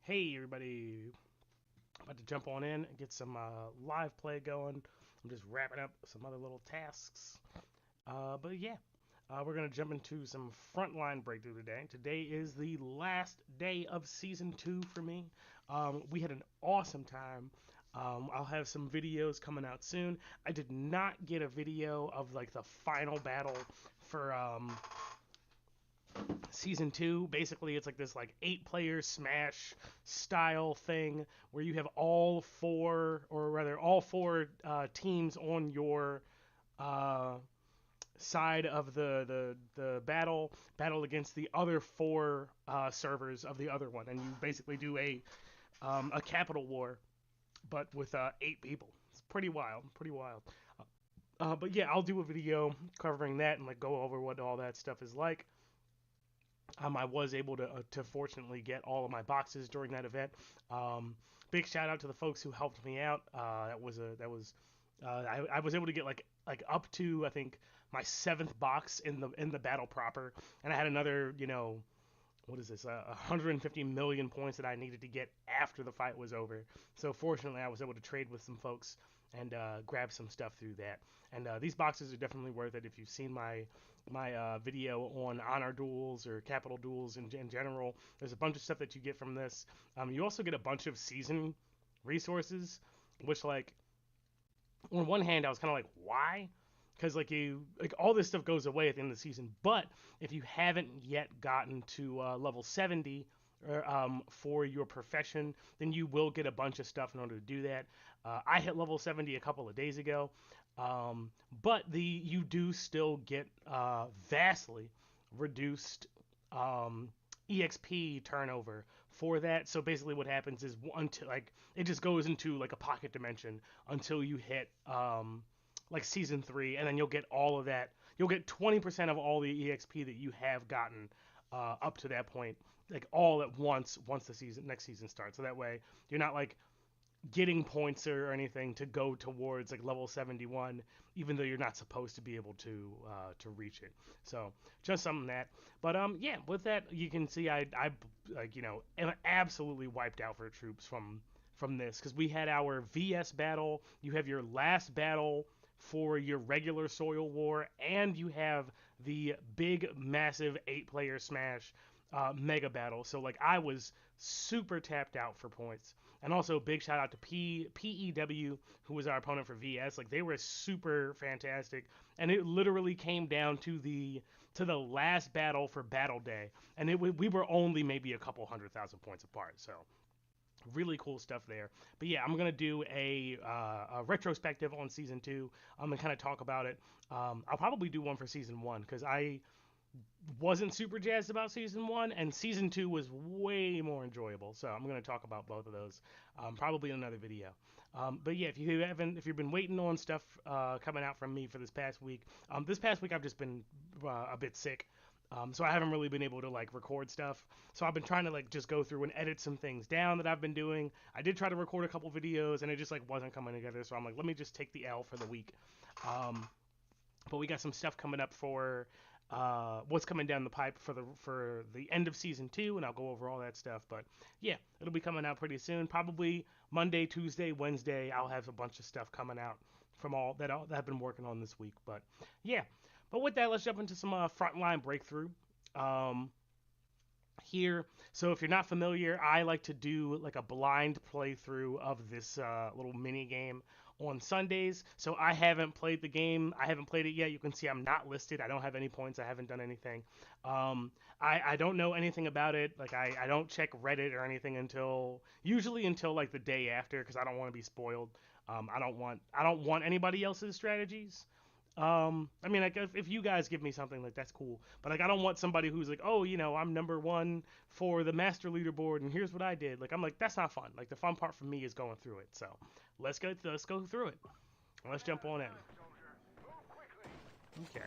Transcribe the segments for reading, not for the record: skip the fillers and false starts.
Hey everybody, about to jump on in and get some live play going. I'm just wrapping up some other little tasks. But yeah, we're going to jump into some Frontline Breakthrough today. Today is the last day of Season 2 for me. We had an awesome time. I'll have some videos coming out soon. I did not get a video of like the final battle for season 2. Basically it's like this like 8 player smash style thing where you have all four, or rather all four teams on your uh, side of the battle against the other four servers of the other one, and you basically do a capital war but with 8 people. It's pretty wild. But yeah, I'll do a video covering that and like go over what all that stuff is like. I was able to fortunately get all of my boxes during that event. Big shout out to the folks who helped me out. I was able to get like up to, I think, my 7th box in the battle proper, and I had another, what is this, 150 million points that I needed to get after the fight was over. So fortunately, I was able to trade with some folks and grab some stuff through that. And these boxes are definitely worth it. If you've seen my video on honor duels or capital duels in general, there's a bunch of stuff that you get from this. You also get a bunch of season resources, which, like, on one hand, I was kind of like, why? Because like all this stuff goes away at the end of the season. But if you haven't yet gotten to level 70 for your profession, then you will get a bunch of stuff in order to do that. I hit level 70 a couple of days ago, but you do still get vastly reduced EXP turnover for that. So basically, what happens is until like it just goes into like a pocket dimension until you hit like season 3, and then you'll get all of that. You'll get 20% of all the EXP that you have gotten up to that point, like all at once the next season starts. So that way you're not like getting points or anything to go towards like level 71, even though you're not supposed to be able to reach it. So just something that. But yeah, with that you can see I like am absolutely wiped out for troops from this, because we had our VS battle. You have your last battle for your regular soil war, and you have the big massive 8 player smash mega battle. So like I was super tapped out for points. And also big shout out to PEW, who was our opponent for VS. Like they were super fantastic, and it literally came down to the last battle for Battle Day, and we were only maybe a couple 100,000 points apart. So really cool stuff there. But yeah, I'm gonna do a retrospective on season 2. I'm gonna kind of talk about it. I'll probably do one for season 1 because I wasn't super jazzed about season 1, and season 2 was way more enjoyable. So I'm going to talk about both of those probably in another video. But yeah, if you've been waiting on stuff coming out from me for this past week I've just been a bit sick. So I haven't really been able to like record stuff. So I've been trying to like just go through and edit some things down that I've been doing. I did try to record a couple videos and it just like wasn't coming together. So I'm like, let me just take the L for the week. But we got some stuff coming up for what's coming down the pipe for the end of season 2, and I'll go over all that stuff. But yeah, it'll be coming out pretty soon. Probably Monday, Tuesday, Wednesday. I'll have a bunch of stuff coming out from all that I've been working on this week. But yeah, but with that, let's jump into some Frontline Breakthrough. Here, so if you're not familiar, I like to do like a blind playthrough of this little mini game on Sundays. So I haven't played the game. I haven't played it yet. You can see I'm not listed. I don't have any points. I haven't done anything. I don't know anything about it. Like I don't check Reddit or anything usually until like the day after, because I don't want to be spoiled. I don't want anybody else's strategies. I mean, like if you guys give me something, like that's cool, but like I don't want somebody who's like, oh, I'm number 1 for the master leaderboard, and here's what I did. Like I'm like, that's not fun. Like the fun part for me is going through it. So let's go through it. Let's jump on in. Okay.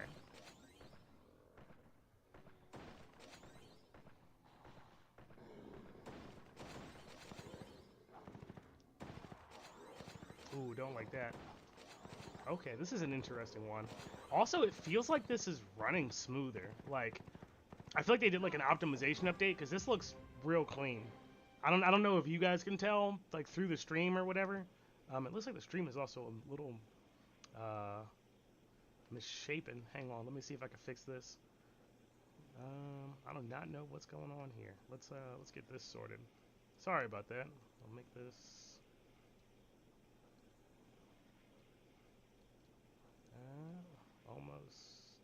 Ooh, don't like that. Okay, this is an interesting one. Also, it feels like this is running smoother. Like I feel like they did like an optimization update, because this looks real clean. I don't know if you guys can tell like through the stream or whatever. It looks like the stream is also a little uh, misshapen. Hang on, let me see if I can fix this. I do not know what's going on here. Let's get this sorted. Sorry about that. I'll make this almost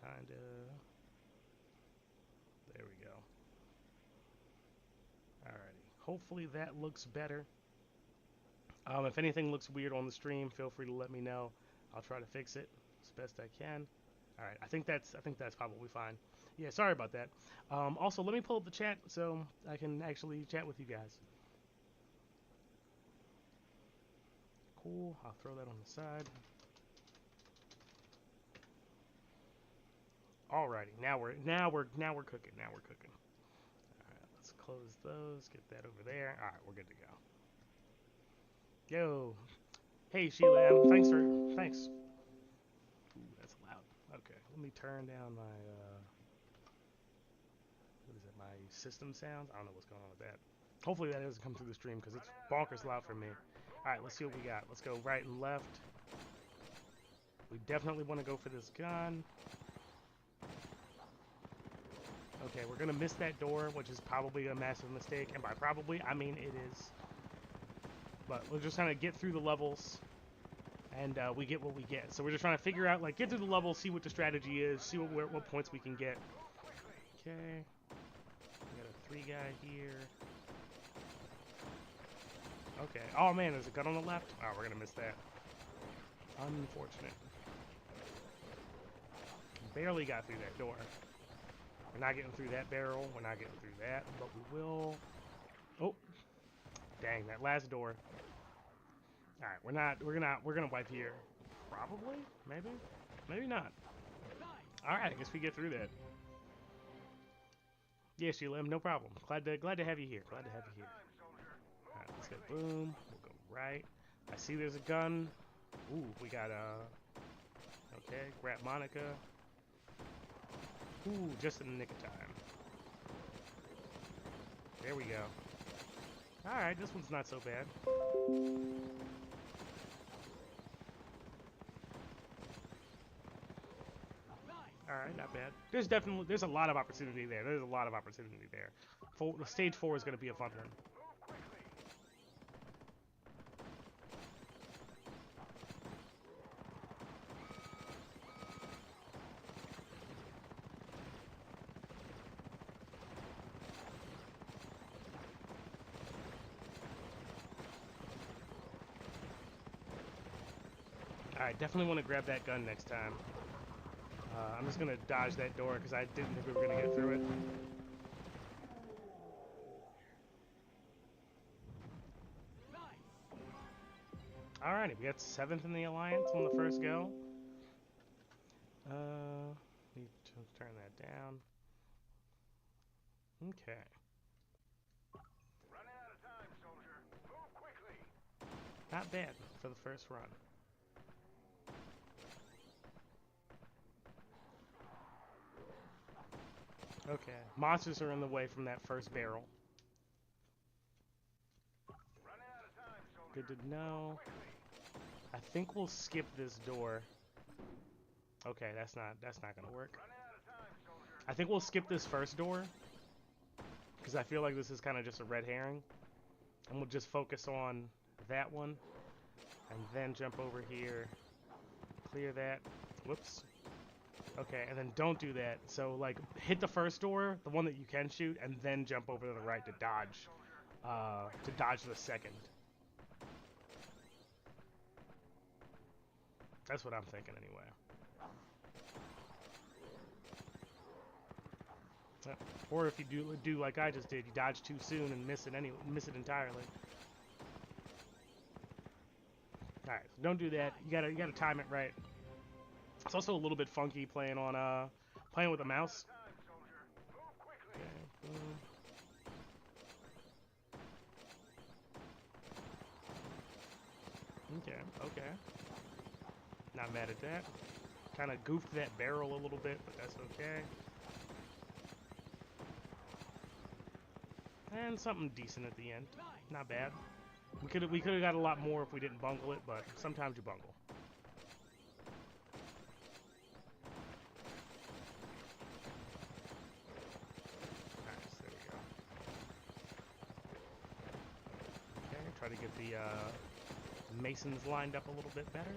kind of. There we go. Alrighty. Hopefully that looks better. If anything looks weird on the stream, feel free to let me know. I'll try to fix it as best I can. All right, I think that's probably fine. Yeah, sorry about that. Also, let me pull up the chat so I can actually chat with you guys. Cool. I'll throw that on the side. Alrighty, now we're cooking. Now we're cooking. All right, let's close those. Get that over there. All right, we're good to go. Yo, hey Sheila M. Thanks. Ooh, that's loud. Okay, let me turn down my what is it? My system sounds. I don't know what's going on with that. Hopefully that doesn't come through the stream because it's bonkers loud for me. All right, let's see what we got. Let's go right and left. We definitely want to go for this gun. Okay, we're gonna miss that door, which is probably a massive mistake, and by probably I mean it is. But we're just trying to get through the levels, and we get what we get. So we're just trying to figure out, like, get through the levels, see what the strategy is, see what points we can get. Okay, we got a 3 guy here. Okay. Oh man, there's a gun on the left. Oh, we're gonna miss that. Unfortunate. Barely got through that door. We're not getting through that barrel. We're not getting through that, but we will. Oh, dang! That last door. All right, we're gonna wipe here. Probably, maybe not. All right, I guess we get through that. Yeah, Sheila, no problem. Glad to have you here. Glad to have you here. All right, let's get boom. We'll go right. I see there's a gun. Ooh, we got okay, grab Monica. Ooh, just in the nick of time. There we go. Alright, this one's not so bad. Alright, not bad. There's a lot of opportunity there. There's a lot of opportunity there. Stage 4 is going to be a fun one. Alright, definitely want to grab that gun next time. I'm just going to dodge that door because I didn't think we were going to get through it. Alrighty, we got 7th in the Alliance on the first go. Need to turn that down. Okay. Running out of time, soldier. Move quickly. Not bad for the first run. Okay, monsters are in the way from that first barrel. Running out of time, soldier. Good to know. I think we'll skip this door. Okay, that's not gonna work. Running out of time, soldier. I think we'll skip this first door because I feel like this is kind of just a red herring, and we'll just focus on that one, and then jump over here, clear that. Whoops. Okay, and then don't do that. So, like, hit the first door, the one that you can shoot, and then jump over to the right to dodge the second. That's what I'm thinking, anyway. Or if you do like I just did, you dodge too soon and miss it entirely. All right, so don't do that. You gotta time it right. It's also a little bit funky playing with a mouse. Okay, boom. Okay. Not mad at that. Kind of goofed that barrel a little bit, but that's okay. And something decent at the end. Not bad. We could have got a lot more if we didn't bungle it, but sometimes you bungle. Nice, there we go. Okay, try to get the masons lined up a little bit better.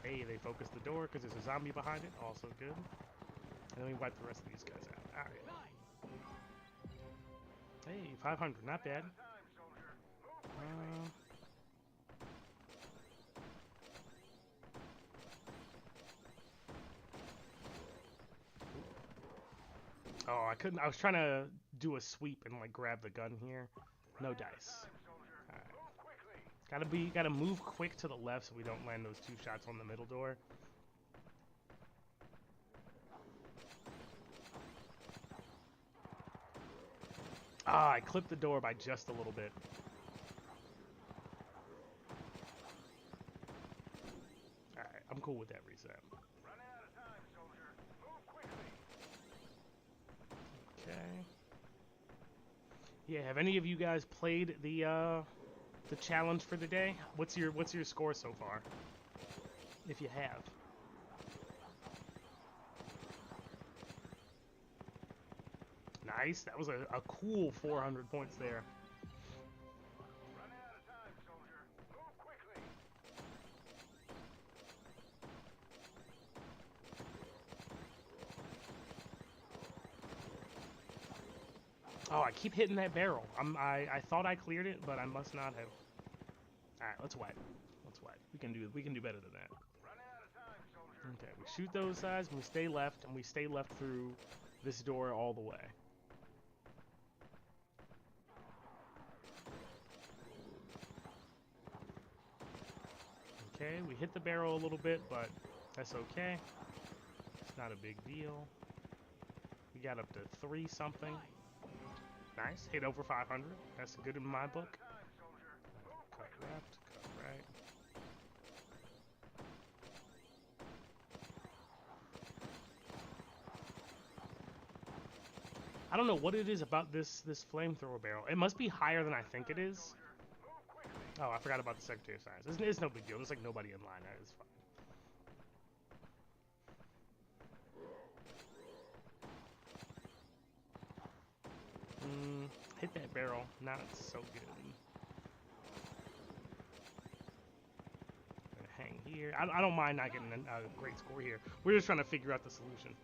Hey, they focused the door because there's a zombie behind it. Also good. And then we wipe the rest of these guys out. Alright. Hey, 500. Not bad. Oh, I couldn't. I was trying to do a sweep and like grab the gun here. No dice. Alright. Gotta move quick to the left so we don't land those 2 shots on the middle door. Ah, I clipped the door by just a little bit. Alright, I'm cool with that reset. Okay. Yeah, have any of you guys played the challenge for the day? What's your score so far? If you have. Nice. That was a cool 400 points there. Running out of time, soldier. Move quickly. Oh, I keep hitting that barrel. I thought I cleared it, but I must not have. All right, let's wipe. Let's wipe. We can do better than that. Running out of time, soldier. Okay, we shoot those guys, and we stay left, through this door all the way. Okay, we hit the barrel a little bit, but that's okay. It's not a big deal. We got up to 3 something. Nice, hit over 500. That's good in my book. Cut left, cut right. I don't know what it is about this flamethrower barrel. It must be higher than I think it is. Oh, I forgot about the Secretary of Science. It's no big deal. There's like nobody in line. It's fine. Hit that barrel. Not so good. Gonna hang here. I don't mind not getting a great score here. We're just trying to figure out the solution.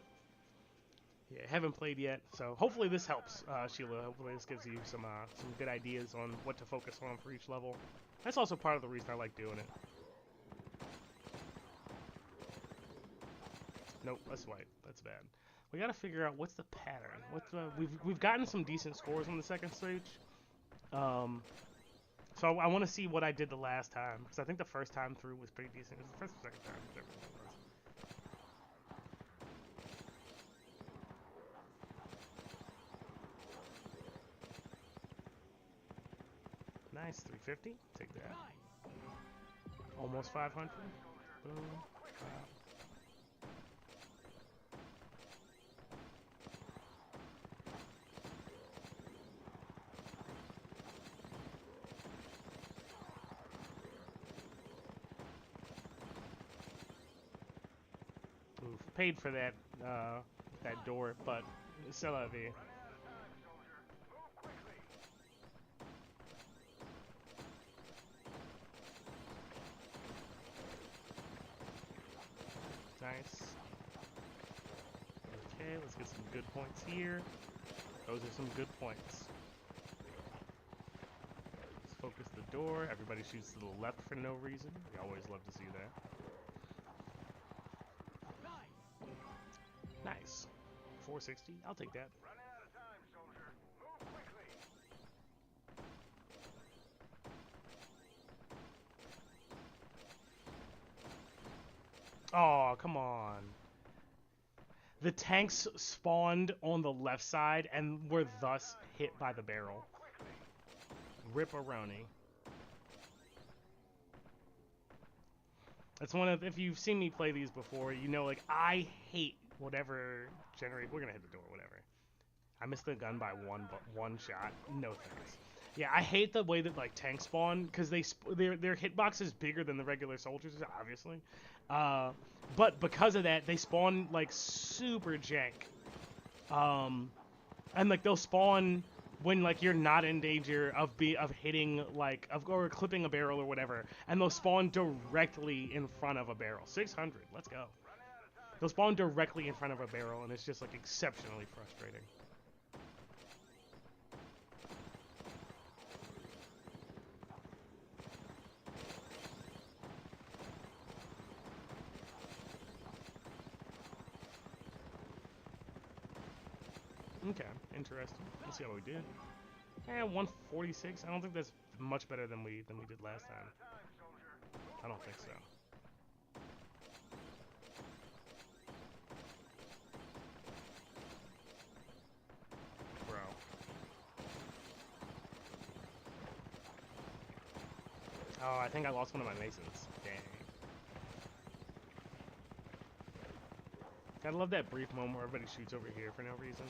Yeah, haven't played yet, so hopefully this helps, Sheila. Hopefully this gives you some good ideas on what to focus on for each level. That's also part of the reason I like doing it. Nope, that's white. That's bad. We gotta figure out what's the pattern. We've gotten some decent scores on the second stage. So I want to see what I did the last time, because I think the first time through was pretty decent. It was the first or second time, whichever one it was. Nice, 350. Take that. Almost 500. Boom. Wow. Oof, paid for that that door, but c'est la vie. Nice. Okay, let's get some good points here. Those are some good points. Let's focus the door. Everybody shoots to the left for no reason. We always love to see that. Nice. 460. I'll take that. Running out of time, soldier. Move quickly. Oh, come on. The tanks spawned on the left side and were thus hit by the barrel. Rip-a-roni. That's one of, if you've seen me play these before, you know, like, I hate whatever generate. We're gonna hit the door, whatever. I missed the gun by one shot. No thanks. Yeah, I hate the way that like tanks spawn because their hitbox is bigger than the regular soldiers, obviously. Uh, but because of that, they spawn like super jank. And like they'll spawn when like you're not in danger of hitting like or clipping a barrel or whatever, and they'll spawn directly in front of a barrel. 600, let's go. They'll spawn directly in front of a barrel, and it's just like exceptionally frustrating. Okay, interesting. Let's see how we did. 146. I don't think that's much better than we did last time. I don't think so. Bro. Oh, I think I lost one of my masons. Dang. Gotta love that brief moment where everybody shoots over here for no reason.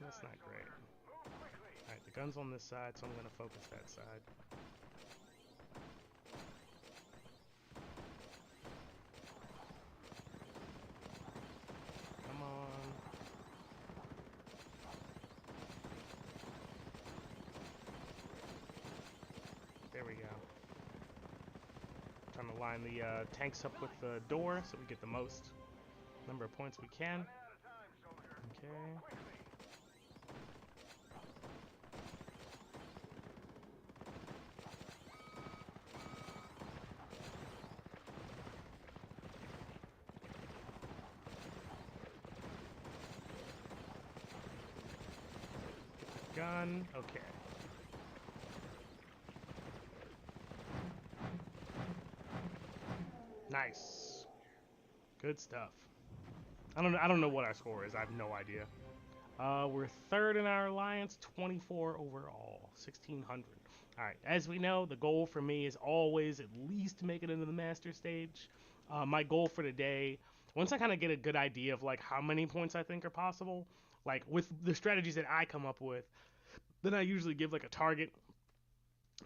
That's not great. Alright, the gun's on this side, so I'm gonna focus that side. Come on. There we go. Trying to line the tanks up with the door so we get the most number of points we can. Okay. Gun. Okay. Nice. Good stuff. I don't know what our score is. I have no idea. We're third in our alliance, 24 overall, 1600. All right. As we know, the goal for me is always at least make it into the master stage. My goal for today, once I kind of get a good idea of like how many points I think are possible, like with the strategies that I come up with, then I usually give like a target.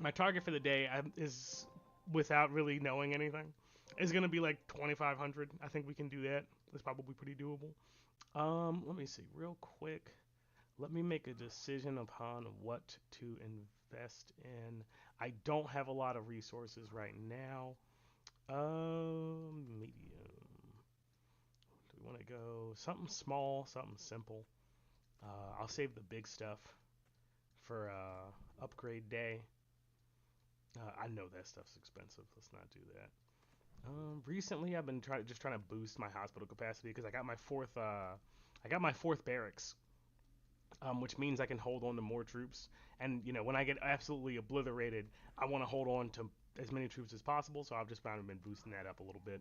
My target for the day is, without really knowing anything, is gonna be like 2,500. I think we can do that. It's probably pretty doable. Let me see real quick. Let me make a decision upon what to invest in. I don't have a lot of resources right now. Medium. Do we want to go something small, something simple? I'll save the big stuff for upgrade day. I know that stuff's expensive. Let's not do that. Recently, I've been trying to boost my hospital capacity because I got my fourth barracks, which means I can hold on to more troops. And you know, when I get absolutely obliterated, I want to hold on to as many troops as possible. So I've just found I've been boosting that up a little bit.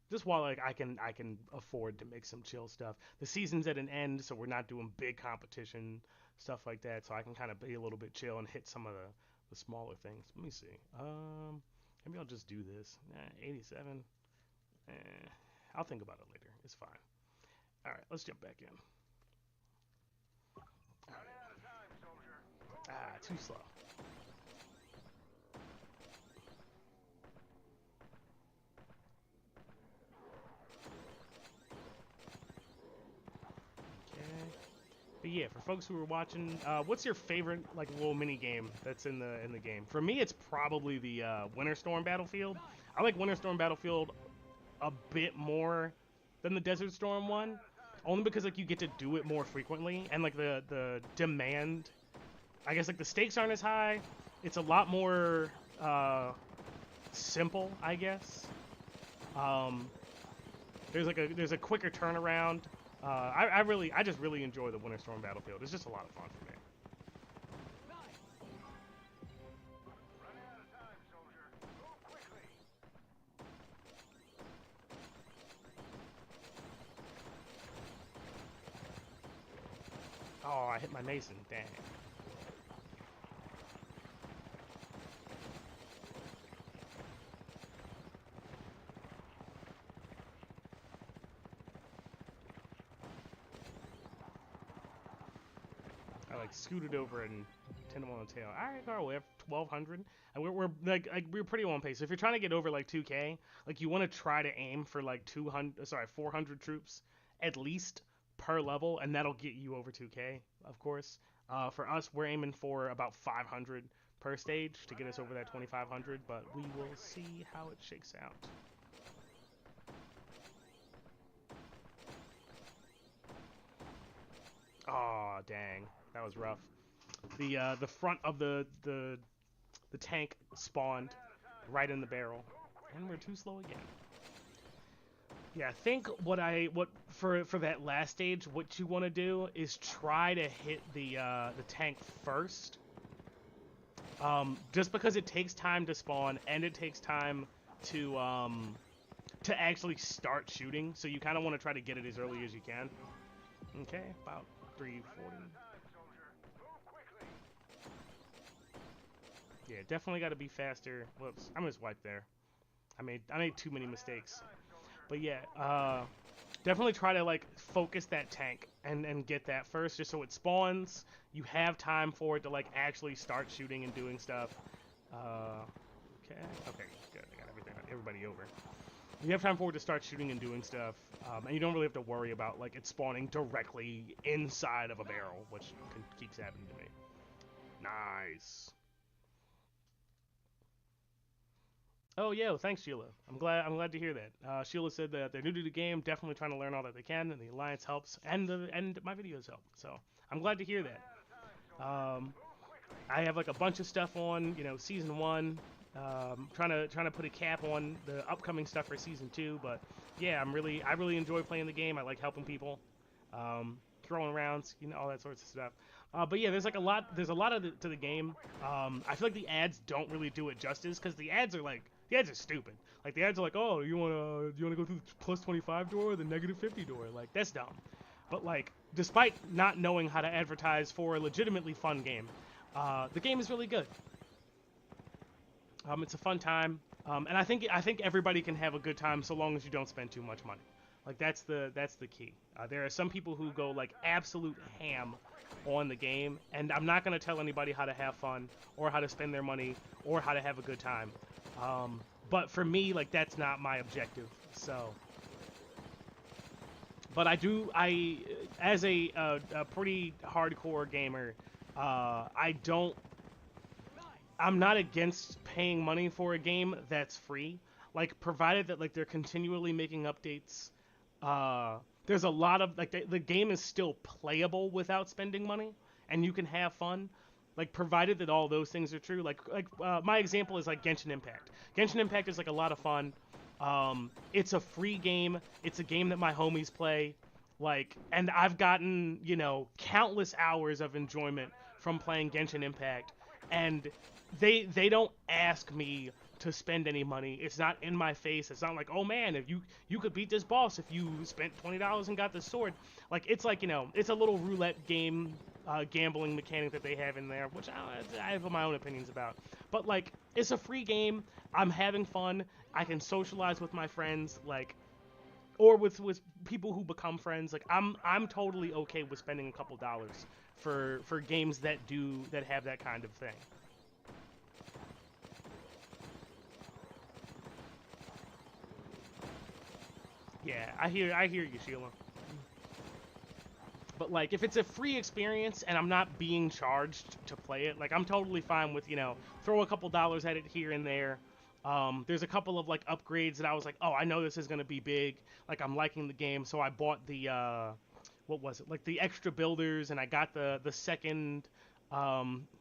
Just while like I can afford to make some chill stuff. The season's at an end, so we're not doing big competition stuff like that. So I can kind of be a little bit chill and hit some of the smaller things. Let me see. Maybe I'll just do this. 87. I'll think about it later. It's fine. All right, let's jump back in. All right. Too slow. But yeah, for folks who are watching, what's your favorite like little mini game that's in the game? For me, it's probably the Winter Storm Battlefield. I like Winter Storm Battlefield a bit more than the Desert Storm one, only because like you get to do it more frequently, and like the demand, I guess like the stakes aren't as high. It's a lot more simple, I guess. There's a quicker turnaround. I just really enjoy the Winter Storm Battlefield. It's just a lot of fun for me. Oh, I hit my Mason. Dang. like scooted over and tend them on the tail. All right, Carl, we have 1,200, and we're like we're pretty on pace. So if you're trying to get over like 2K, like you want to try to aim for like 400 troops at least per level, and that'll get you over 2K, of course. For us, we're aiming for about 500 per stage to get us over that 2,500, but we will see how it shakes out. Oh, dang. That was rough. The front of the tank spawned right in the barrel. And we're too slow again. Yeah, I think what for that last stage, what you want to do is try to hit the tank first. Just because it takes time to spawn and it takes time to actually start shooting, so you kind of want to try to get it as early as you can. Okay, about 340. Yeah, definitely got to be faster. Whoops, I just wiped there. I made too many mistakes. But yeah, definitely try to like focus that tank and get that first, just so it spawns. You have time for it to like actually start shooting and doing stuff. Okay, good. I got everybody over. You have time for it to start shooting and doing stuff, and you don't really have to worry about like it spawning directly inside of a barrel, which keeps happening to me. Nice. Oh yeah, thanks Sheila. I'm glad to hear that. Sheila said that they're new to the game, definitely trying to learn all that they can, and the alliance helps, and my videos help. So I'm glad to hear that. I have like a bunch of stuff on, season 1. Trying to put a cap on the upcoming stuff for season 2, but yeah, I really enjoy playing the game. I like helping people, throwing rounds, all that sorts of stuff. But yeah, there's a lot to the game. I feel like the ads don't really do it justice, because the ads are stupid. Like the ads are like, oh, you wanna go through the plus 25 door or the negative 50 door? Like that's dumb. But like, despite not knowing how to advertise for a legitimately fun game, the game is really good. It's a fun time, and I think everybody can have a good time so long as you don't spend too much money. Like that's the key. There are some people who go like absolute ham on the game, and I'm not gonna tell anybody how to have fun or how to spend their money or how to have a good time. But for me, like that's not my objective. So, but I as a pretty hardcore gamer, I'm not against paying money for a game that's free, like provided that like they're continually making updates. There's a lot of like the game is still playable without spending money, and you can have fun, like provided that all those things are true. My example is like Genshin Impact. Genshin Impact is like a lot of fun. It's a free game. It's a game that my homies play, and I've gotten countless hours of enjoyment from playing Genshin Impact, and they don't ask me to spend any money. It's not in my face. It's not like, oh man, if you could beat this boss if you spent $20 and got this sword. Like it's it's a little roulette game, gambling mechanic that they have in there, which I have my own opinions about. But like it's a free game. I'm having fun. I can socialize with my friends, or with people who become friends. Like I'm totally okay with spending a couple dollars for games that have that kind of thing. Yeah, I hear you, Sheila. But like, if it's a free experience and I'm not being charged to play it, like I'm totally fine with throw a couple dollars at it here and there. There's a couple of like upgrades that I was like, oh, I know this is gonna be big. Like I'm liking the game, so I bought the what was it? Like the extra builders, and I got the second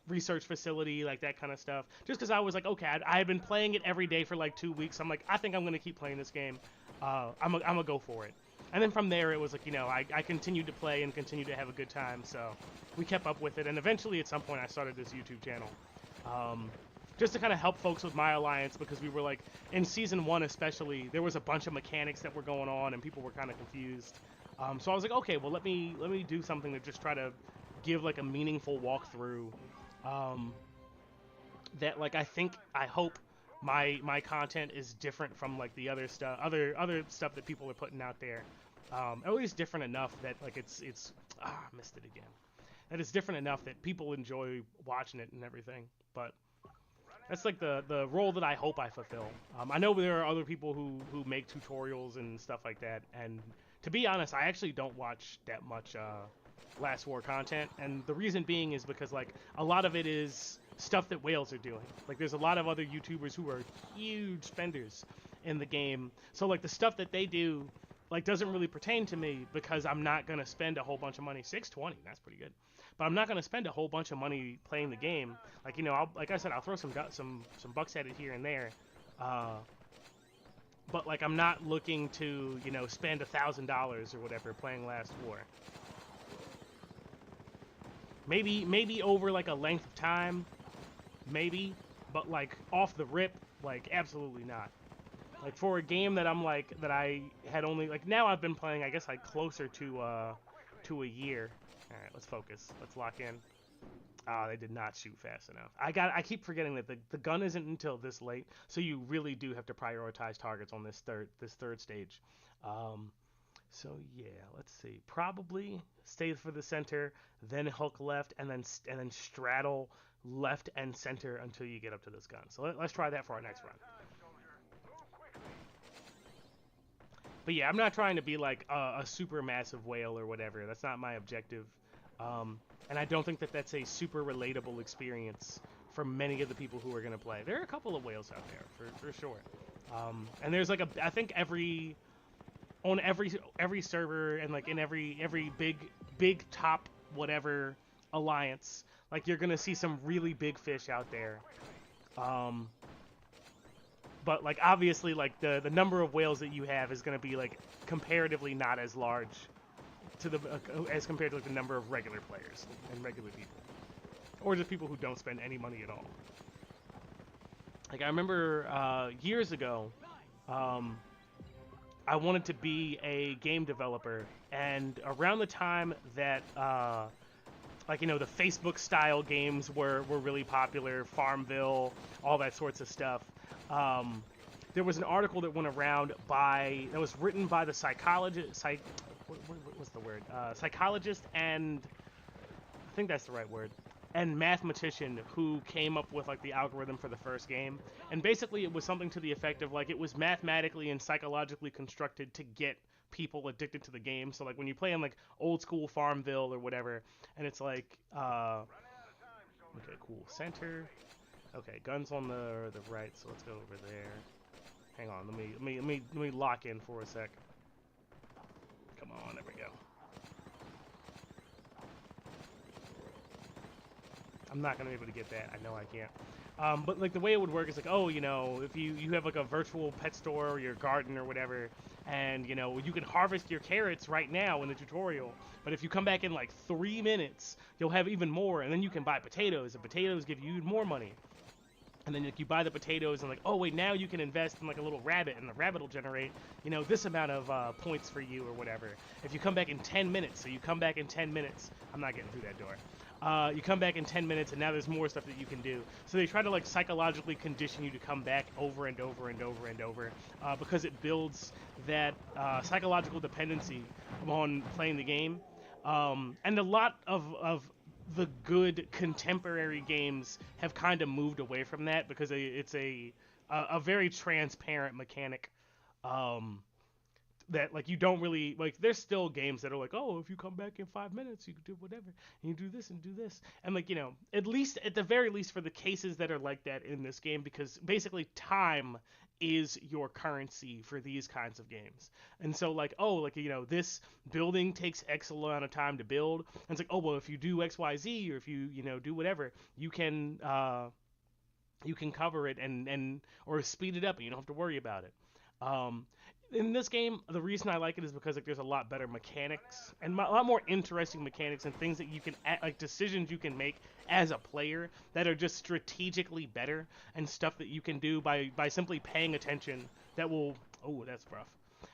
research facility, like that kind of stuff. Just because I was like, okay, I had been playing it every day for like 2 weeks. I'm like, I think I'm gonna keep playing this game. I'm gonna go for it. And then from there, it was like, I continued to play and continued to have a good time. So we kept up with it, and eventually, at some point, I started this YouTube channel. Just to kind of help folks with my alliance, because we were like, in season 1 especially, there was a bunch of mechanics that were going on and people were kind of confused. So I was like, okay, well let me do something to just try to give like a meaningful walkthrough. That like I hope my content is different from like the other stuff that people are putting out there. At least different enough that like it's I missed it again. that it's different enough that people enjoy watching it and everything. But that's like the role that I hope I fulfill. I know there are other people who make tutorials and stuff like that, and to be honest, I actually don't watch that much Last War content, and the reason being is because like a lot of it is stuff that whales are doing. Like there's a lot of other YouTubers who are huge spenders in the game, so like the stuff that they do like doesn't really pertain to me because I'm not gonna spend a whole bunch of money. 620, that's pretty good. But I'm not gonna spend a whole bunch of money playing the game. Like like I said, I'll throw some bucks at it here and there. But like I'm not looking to spend $1,000 or whatever playing Last War. Maybe over like a length of time, maybe, but like off the rip, like absolutely not. Like for a game that that I had only like now I've been playing I guess like closer to a year. All right, let's focus. Let's lock in. Ah, they did not shoot fast enough. I keep forgetting that the gun isn't until this late, so you really do have to prioritize targets on this third stage. So yeah, let's see. Probably stay for the center, then hook left, and then straddle left and center until you get up to this gun. So let's try that for our next run. But yeah, I'm not trying to be like a super massive whale or whatever. That's not my objective. And I don't think that that's a super relatable experience for many of the people who are going to play. There are a couple of whales out there, for sure. And there's like I think on every server and like in every big top whatever alliance, like you're going to see some really big fish out there. But like obviously like the number of whales that you have is going to be like comparatively not as large to as compared to like the number of regular players and regular people, or just people who don't spend any money at all. Like I remember years ago, I wanted to be a game developer, and around the time that like the Facebook style games were really popular, Farmville, all that sorts of stuff. There was an article that went around that was written by the psychologist, what's the word? Psychologist and I think that's the right word, and mathematician who came up with like the algorithm for the first game. And basically it was something to the effect of like it was mathematically and psychologically constructed to get people addicted to the game. So like when you play in like old school Farmville or whatever, and it's like okay, cool, center. Okay, guns on the right, so let's go over there. Hang on, let me lock in for a sec. Come on, there we go. I'm not gonna be able to get that. I know I can't. But like the way it would work is like, oh, if you have like a virtual pet store or your garden or whatever, and you can harvest your carrots right now in the tutorial. But if you come back in like 3 minutes, you'll have even more, and then you can buy potatoes, and potatoes give you even more money. And then like you buy the potatoes and like, oh wait, now you can invest in like a little rabbit, and the rabbit will generate this amount of points for you or whatever. If you come back in 10 minutes, so you come back in 10 minutes, I'm not getting through that door. You come back in 10 minutes, and now there's more stuff that you can do. So they try to like psychologically condition you to come back over and over and over and over, because it builds that psychological dependency on playing the game. And a lot of the good contemporary games have kind of moved away from that because it's a very transparent mechanic. That like you don't really like. There's still games that are like, oh, if you come back in 5 minutes, you can do whatever, and you do this and do this, and like at the very least for the cases that are like that in this game, because basically time is your currency for these kinds of games. And so like, oh, like this building takes X amount of time to build, and it's like, oh well, if you do XYZ, or if you do whatever, you can cover it and or speed it up, and you don't have to worry about it. In this game, the reason I like it is because like there's a lot better mechanics and a lot more interesting mechanics and things that you can like decisions you can make as a player that are just strategically better, and stuff that you can do by simply paying attention that will that's rough.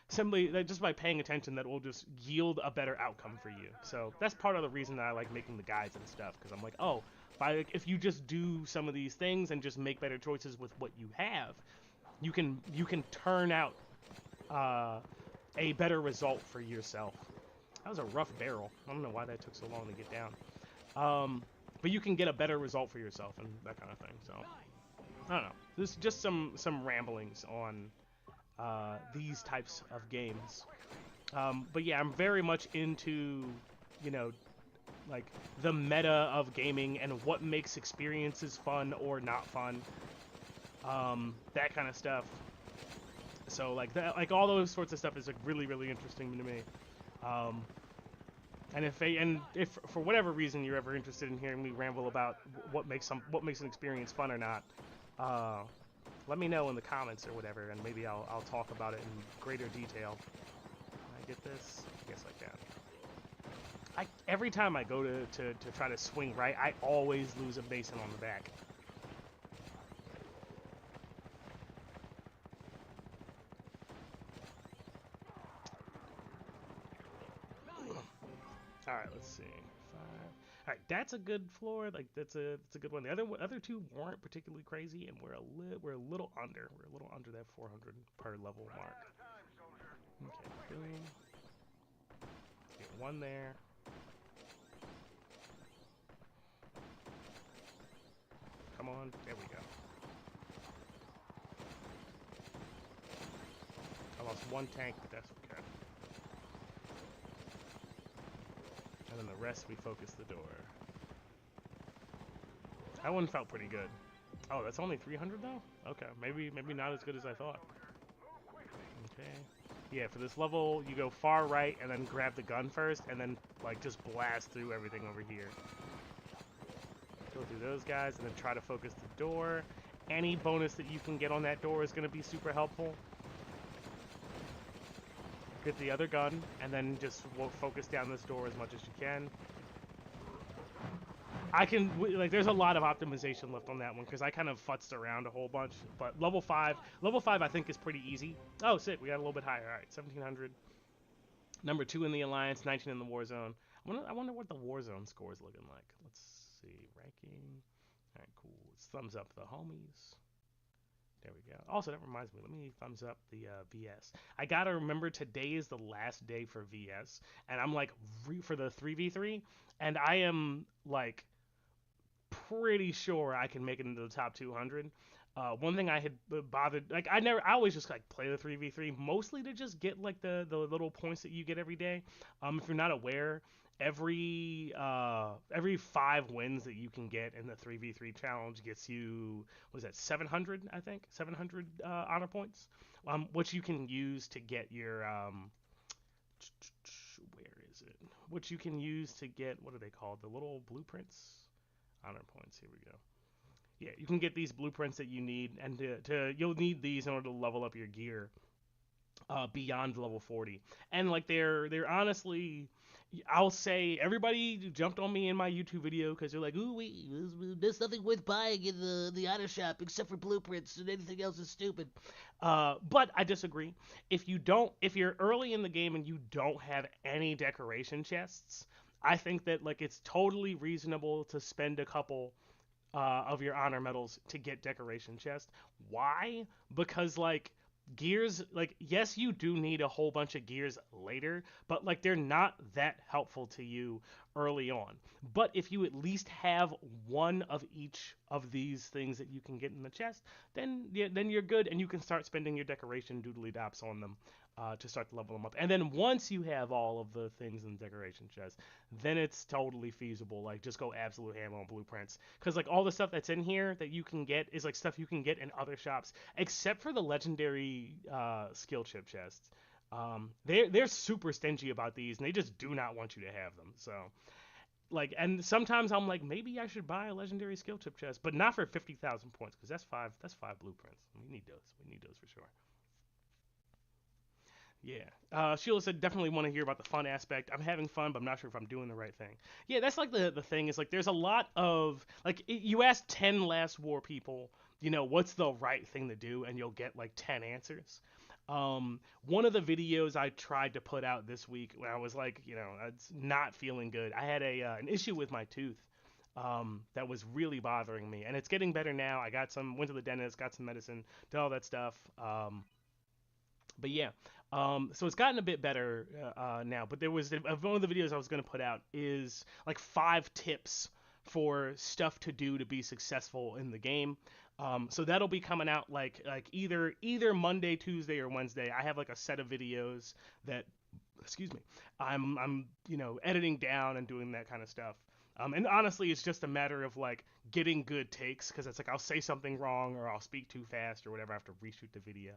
Simply just by paying attention that will just yield a better outcome for you. So that's part of the reason that I like making the guides and stuff, because I'm like, oh, if you just do some of these things and just make better choices with what you have, you can turn out a better result for yourself. That was a rough barrel. I don't know why that took so long to get down. Um, but you can get a better result for yourself and that kind of thing. So I don't know. This is just some ramblings on these types of games. But yeah, I'm very much into, you know, like the meta of gaming and what makes experiences fun or not fun. That kind of stuff. So like that, like all those sorts of stuff is like really really interesting to me. Um, and if for whatever reason you're ever interested in hearing me ramble about what makes an experience fun or not, uh, let me know in the comments or whatever, and maybe I'll talk about it in greater detail. Can I get this? Yes, I can. Every time I go to try to swing right, I always lose a basin on the back. All right, let's see. Five. All right, that's a good floor. Like that's a good one. The other two weren't particularly crazy, and we're a little under. We're a little under that 400 per level Running mark. out of time, soldier. Okay, boom. Get one there. Come on, there we go. I lost one tank, but that's okay. And then the rest we focus the door. That one felt pretty good. Oh, that's only 300 though? Okay, maybe not as good as I thought. Okay. Yeah, for this level, you go far right and then grab the gun first and then like just blast through everything over here. Go through those guys and then try to focus the door. Any bonus that you can get on that door is going to be super helpful. Get the other gun and then just focus down this door as much as you can. Like there's a lot of optimization left on that one because I kind of futzed around a whole bunch. But level 5 I think is pretty easy. Oh, sick, we got a little bit higher. All right, 1700. Number 2 in the Alliance, 19 in the Warzone. I wonder what the Warzone score is looking like. Let's see, ranking. All right, cool. Let's thumbs up the homies. There we go. Also, that reminds me. Let me thumbs up the VS. I gotta remember today is the last day for VS, and I'm like for the 3v3, and I am like pretty sure I can make it into the top 200. One thing I had bothered, like I always just like play the 3v3 mostly to just get like the little points that you get every day. If you're not aware, every 5 wins that you can get in the 3v3 challenge gets you, what is that, 700? I think 700 honor points, which you can use to get your where is it? Which you can use to get, what are they called? The little blueprints. Honor points. Here we go. Yeah, you can get these blueprints that you need, and you'll need these in order to level up your gear beyond level 40. And like they're honestly, I'll say everybody jumped on me in my YouTube video because they're like, "Ooh, wait, there's nothing worth buying in the honor shop except for blueprints, and anything else is stupid." But I disagree. If you're early in the game and you don't have any decoration chests, I think that like it's totally reasonable to spend a couple of your honor medals to get decoration chest. Why? Because like gears, like yes, you do need a whole bunch of gears later, but like they're not that helpful to you early on. But if you at least have one of each of these things that you can get in the chest, then yeah, then you're good, and you can start spending your decoration doodly dops on them. To start to level them up, and then once you have all of the things in the decoration chest, then it's totally feasible. Like just go absolute ham on blueprints, because like all the stuff that's in here that you can get is like stuff you can get in other shops, except for the legendary skill chip chests. They're super stingy about these, and they just do not want you to have them. So like, and sometimes I'm like, maybe I should buy a legendary skill chip chest, but not for 50,000 points, because that's five blueprints. We need those. We need those for sure. Yeah. Sheila said definitely want to hear about the fun aspect. I'm having fun, but I'm not sure if I'm doing the right thing. Yeah, that's like the thing is like there's a lot of like you ask 10 last war people, what's the right thing to do, and you'll get like 10 answers. One of the videos I tried to put out this week when I was like, it's not feeling good. I had an issue with my tooth. That was really bothering me, and it's getting better now. I went to the dentist, got some medicine, did all that stuff. But yeah, So it's gotten a bit better now. But there was one of the videos I was going to put out is like 5 tips for stuff to do to be successful in the game. So that'll be coming out like either Monday, Tuesday, or Wednesday. I have like a set of videos that, excuse me, I'm editing down and doing that kind of stuff. And honestly, it's just a matter of like getting good takes because it's like I'll say something wrong or I'll speak too fast or whatever. I have to reshoot the video.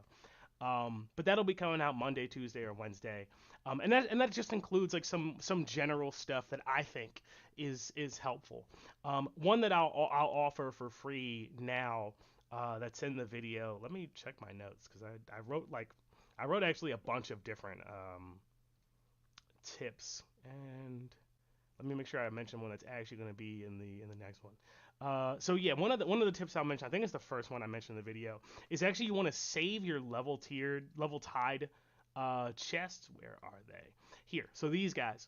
But that'll be coming out Monday, Tuesday, or Wednesday. And that just includes like some general stuff that I think is helpful. One that I'll offer for free now, that's in the video. Let me check my notes because I wrote actually a bunch of different tips, and let me make sure I mention one that's actually going to be in the next one. So yeah, one of the tips I'll mention, I think it's the first one I mentioned in the video, is actually you want to save your level tied chests. Where are they? Here. So these guys.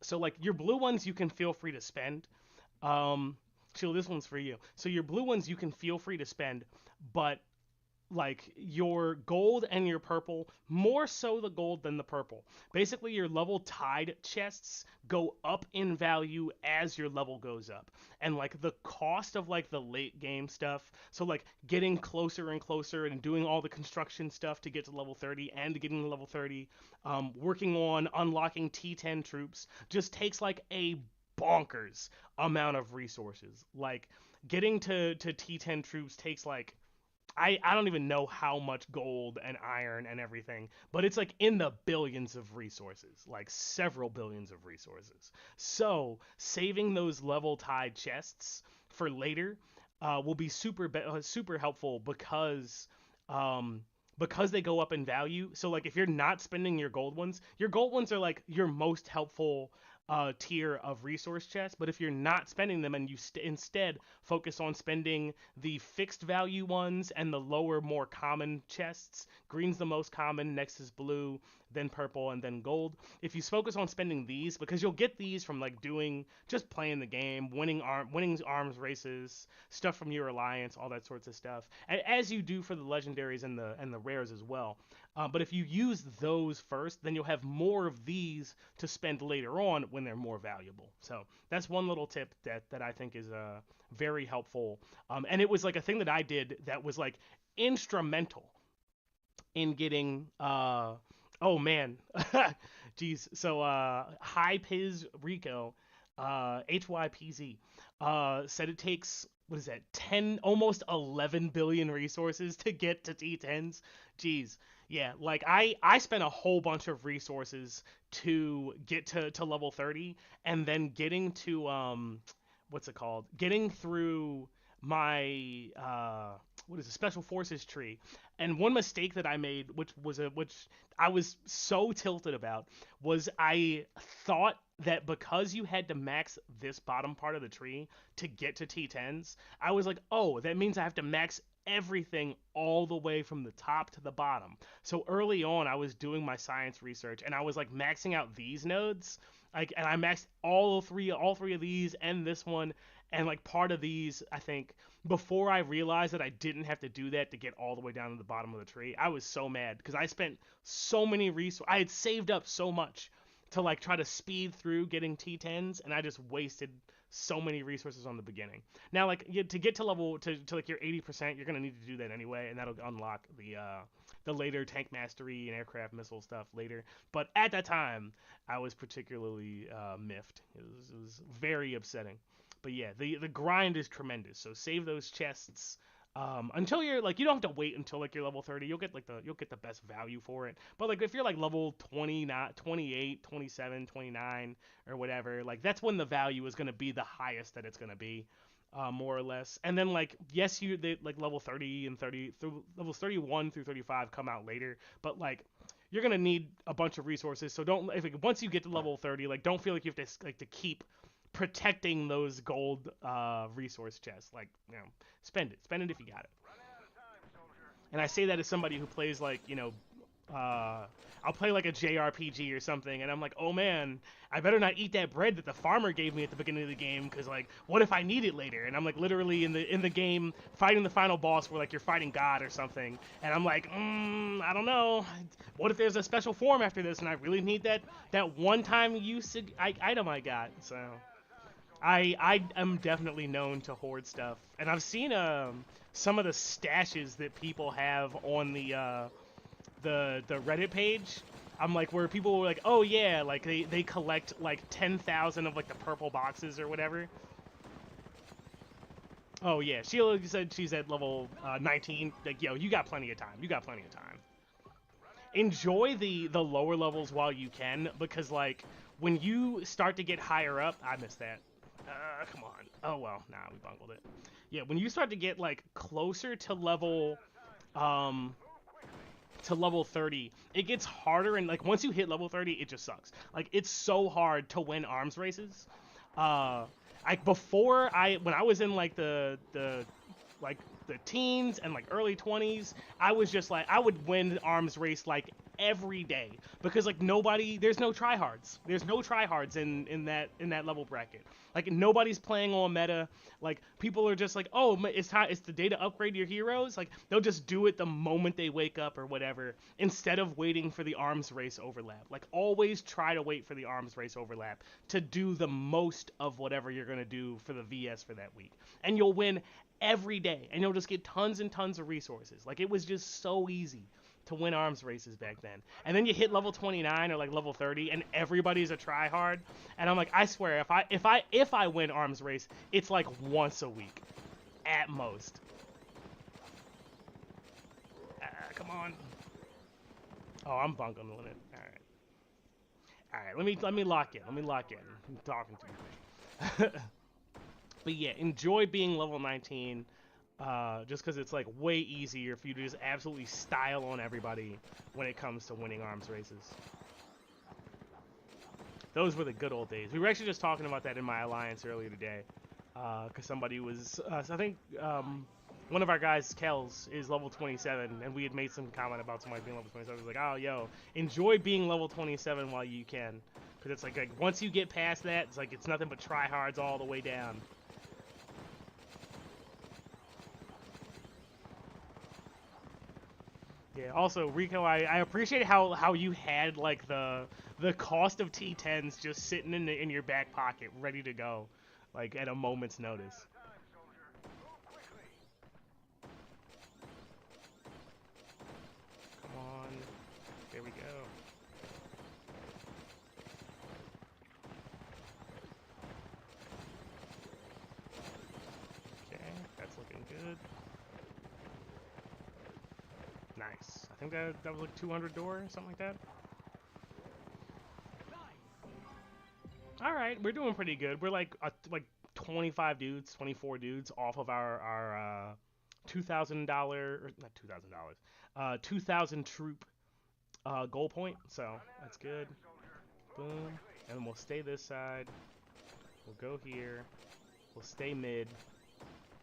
So like your blue ones you can feel free to spend. Chill, this one's for you. So your blue ones you can feel free to spend, but like your gold and your purple, more so the gold than the purple. Basically, your level tied chests go up in value as your level goes up. And like the cost of like the late game stuff, so like getting closer and closer and doing all the construction stuff to get to level 30 and getting to level 30, working on unlocking T10 troops just takes like a bonkers amount of resources. Like getting to T10 troops takes like I don't even know how much gold and iron and everything, but it's like in the billions of resources, like several billions of resources. So saving those level tied chests for later will be super helpful because they go up in value. So like if you're not spending your gold ones are like your most helpful tier of resource chests. But if you're not spending them and you instead focus on spending the fixed value ones and the lower, more common chests, green's the most common, next is blue, then purple, and then gold. If you focus on spending these, because you'll get these from like just playing the game, winning arms races, stuff from your alliance, all that sorts of stuff, as you do for the legendaries and the rares as well. But if you use those first, then you'll have more of these to spend later on when they're more valuable. So that's one little tip that I think is very helpful. And it was like a thing that I did that was like instrumental in getting oh man, jeez. So High Piz Rico, HYPZ, said it takes, what is that, 10, almost 11 billion resources to get to T10s. Jeez. Yeah, like I spent a whole bunch of resources to get to level 30, and then getting to what's it called? Getting through my what is it, special forces tree. And one mistake that I made, which I was so tilted about, was I thought that because you had to max this bottom part of the tree to get to T10s, I was like, oh, that means I have to max everything all the way from the top to the bottom. So early on, I was doing my science research and I was like maxing out these nodes, like, and I maxed all three of these and this one, and like part of these, I think, before I realized that I didn't have to do that to get all the way down to the bottom of the tree. I was so mad because I spent so many resources. I had saved up so much to like try to speed through getting T10s, and I just wasted so many resources on the beginning. Now, like to get to level to like your 80%, you're gonna need to do that anyway, and that'll unlock the later tank mastery and aircraft missile stuff later. But at that time, I was particularly miffed. It was very upsetting. But yeah, the grind is tremendous. So save those chests until you're like, you don't have to wait until like you're level 30. You'll get the best value for it. But like if you're like level 20, not 28, 27, 29 or whatever, like that's when the value is going to be the highest that it's going to be. More or less. And then like yes, they like level 30 and 30 through levels 31 through 35 come out later, but like you're going to need a bunch of resources. So don't, if like, once you get to level 30, like don't feel like you have to like to keep protecting those gold resource chests. Like, spend it if you got it. And I say that as somebody who plays like I'll play like a JRPG or something, and I'm like, oh man, I better not eat that bread that the farmer gave me at the beginning of the game, because like, what if I need it later? And I'm like literally in the game fighting the final boss where like you're fighting God or something, and I'm like, I don't know, what if there's a special form after this, and I really need that one-time use item I got? So I am definitely known to hoard stuff, and I've seen some of the stashes that people have on the Reddit page. I'm like, where people were like, oh yeah, like they collect like 10,000 of like the purple boxes or whatever. Oh yeah, Sheila said she's at level 19. Like, yo, you got plenty of time. You got plenty of time. Enjoy the lower levels while you can, because like when you start to get higher up, I missed that. Come on. Oh well, nah, we bungled it. Yeah, when you start to get like closer um to level 30, it gets harder, and like once you hit level 30, it just sucks. Like it's so hard to win arms races. Like before, when I was in like like the teens and like early 20s, I was just like, I would win arms race like every day, because like there's no tryhards. There's no tryhards in that level bracket. Like nobody's playing on meta. Like people are just like, oh, it's time. It's the day to upgrade your heroes. Like they'll just do it the moment they wake up or whatever, instead of waiting for the arms race overlap. Like always try to wait for the arms race overlap to do the most of whatever you're gonna do for the VS for that week, and you'll win every day, and you'll just get tons and tons of resources. Like it was just so easy to win arms races back then. And then you hit level 29 or like level 30, and everybody's a tryhard. And I'm like, I swear, if I win arms race, it's like once a week, at most. Come on. Oh, I'm bungling it. All right. Let me lock in. Let me lock in. I'm talking too much. But yeah, enjoy being level 19. Just because it's like way easier for you to just absolutely style on everybody when it comes to winning arms races. Those were the good old days. We were actually just talking about that in my alliance earlier today, because somebody was, I think one of our guys, Kels, is level 27, and we had made some comment about somebody being level 27. I was like, oh, yo, enjoy being level 27 while you can, because it's like once you get past that, it's like it's nothing but tryhards all the way down. Yeah. Also, Rico, I appreciate how you had like the cost of T10s just sitting in your back pocket, ready to go, like at a moment's notice. Come on. There we go. Okay, that's looking good. Nice. I think that was like 200 door, something like that. All right, we're doing pretty good. We're like 25 dudes, 24 dudes off of our $2,000, or not $2,000, 2,000 troop goal point. So that's good. Boom, and then we'll stay this side. We'll go here. We'll stay mid.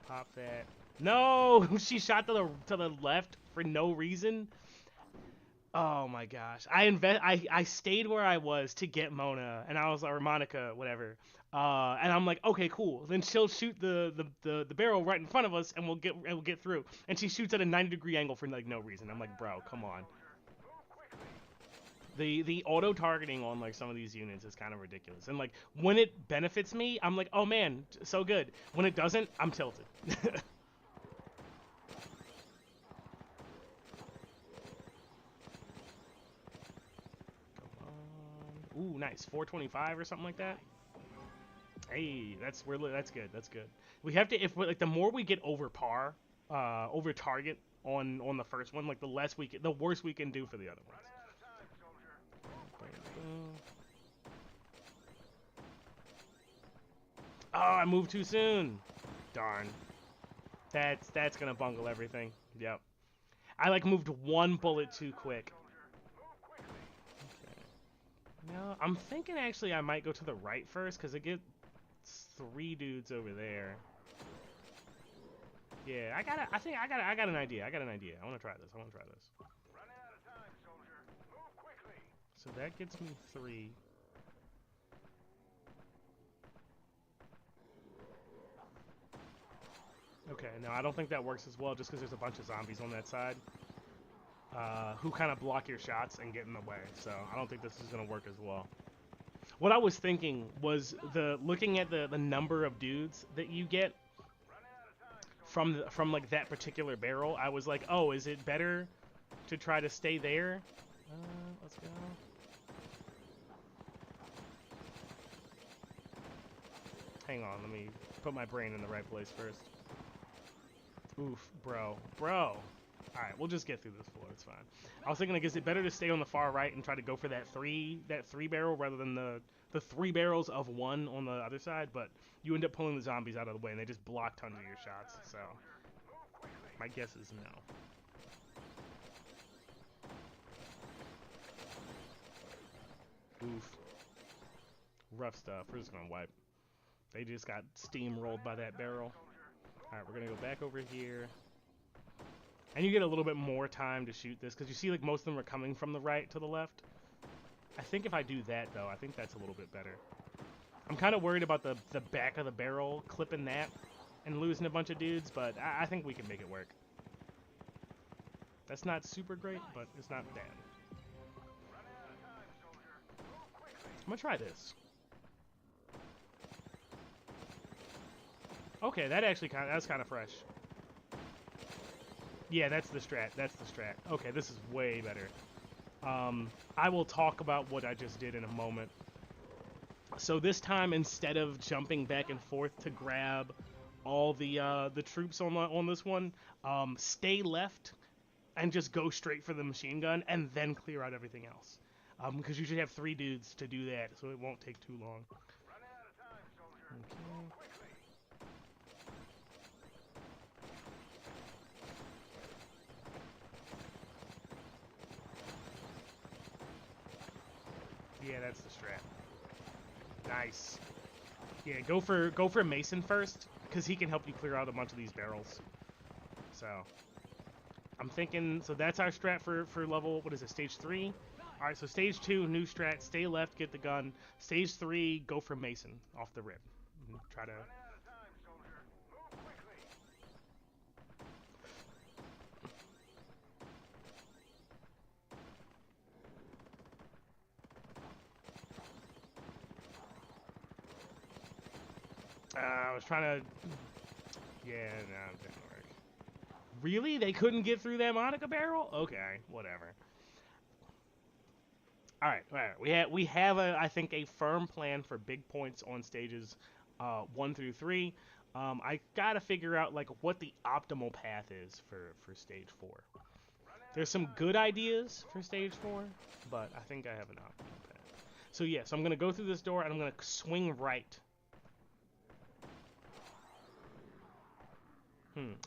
Pop that. No, she shot to the left for no reason. Oh my gosh. I stayed where I was to get Mona, and I was, or Monica, whatever. And I'm like, okay, cool. Then she'll shoot the barrel right in front of us, and we'll get through. And she shoots at a 90-degree angle for like no reason. I'm like, bro, come on. The auto targeting on like some of these units is kind of ridiculous. And like when it benefits me, I'm like, oh man, so good. When it doesn't, I'm tilted. Ooh, nice. 425 or something like that. Hey, that's good. That's good. We have to, if we're, like, the more we get over par, over target on the first one, like the worse we can do for the other ones. Oh, I moved too soon. Darn. That's gonna bungle everything. Yep. I like moved one bullet too quick. No, I'm thinking actually I might go to the right first, because it gets 3 dudes over there. Yeah, I got an idea. I want to try this. So that gets me 3. Okay, no, I don't think that works as well just because there's a bunch of zombies on that side who kind of block your shots and get in the way. So I don't think this is going to work as well. What I was thinking was looking at the number of dudes that you get from like that particular barrel. I was like, oh, is it better to try to stay there? Let's go. Hang on, let me put my brain in the right place first. Oof, bro. Alright, we'll just get through this floor, it's fine. I was thinking, like, is it better to stay on the far right and try to go for that three barrel rather than the 3 barrels of 1 on the other side? But you end up pulling the zombies out of the way and they just block tons of your shots, so my guess is no. Oof. Rough stuff. We're just gonna wipe. They just got steamrolled by that barrel. Alright, we're gonna go back over here. And you get a little bit more time to shoot this, because you see like most of them are coming from the right to the left. I think if I do that, though, I think that's a little bit better. I'm kind of worried about the back of the barrel, clipping that, and losing a bunch of dudes, but I think we can make it work. That's not super great, but it's not bad. I'm gonna try this. Okay, that's kind of fresh. Yeah, that's the strat. Okay, this is way better. I will talk about what I just did in a moment. So this time, instead of jumping back and forth to grab all the troops on this one, stay left and just go straight for the machine gun and then clear out everything else. Because you should have 3 dudes to do that, so it won't take too long. Okay. Yeah, that's the strat. Nice. Yeah, go for Mason first, because he can help you clear out a bunch of these barrels. So, I'm thinking, so that's our strat for level, what is it, stage 3? Alright, so stage 2, new strat, stay left, get the gun. Stage 3, go for Mason, off the rip. And try to... I was trying to... Yeah, no, it didn't work. Really? They couldn't get through that Monica barrel? Okay, whatever. Alright. We have I think, a firm plan for big points on stages 1 through 3. I gotta figure out, like, what the optimal path is for stage 4. There's some good ideas for stage 4, but I think I have an optimal path. So yeah, so I'm gonna go through this door and I'm gonna swing right.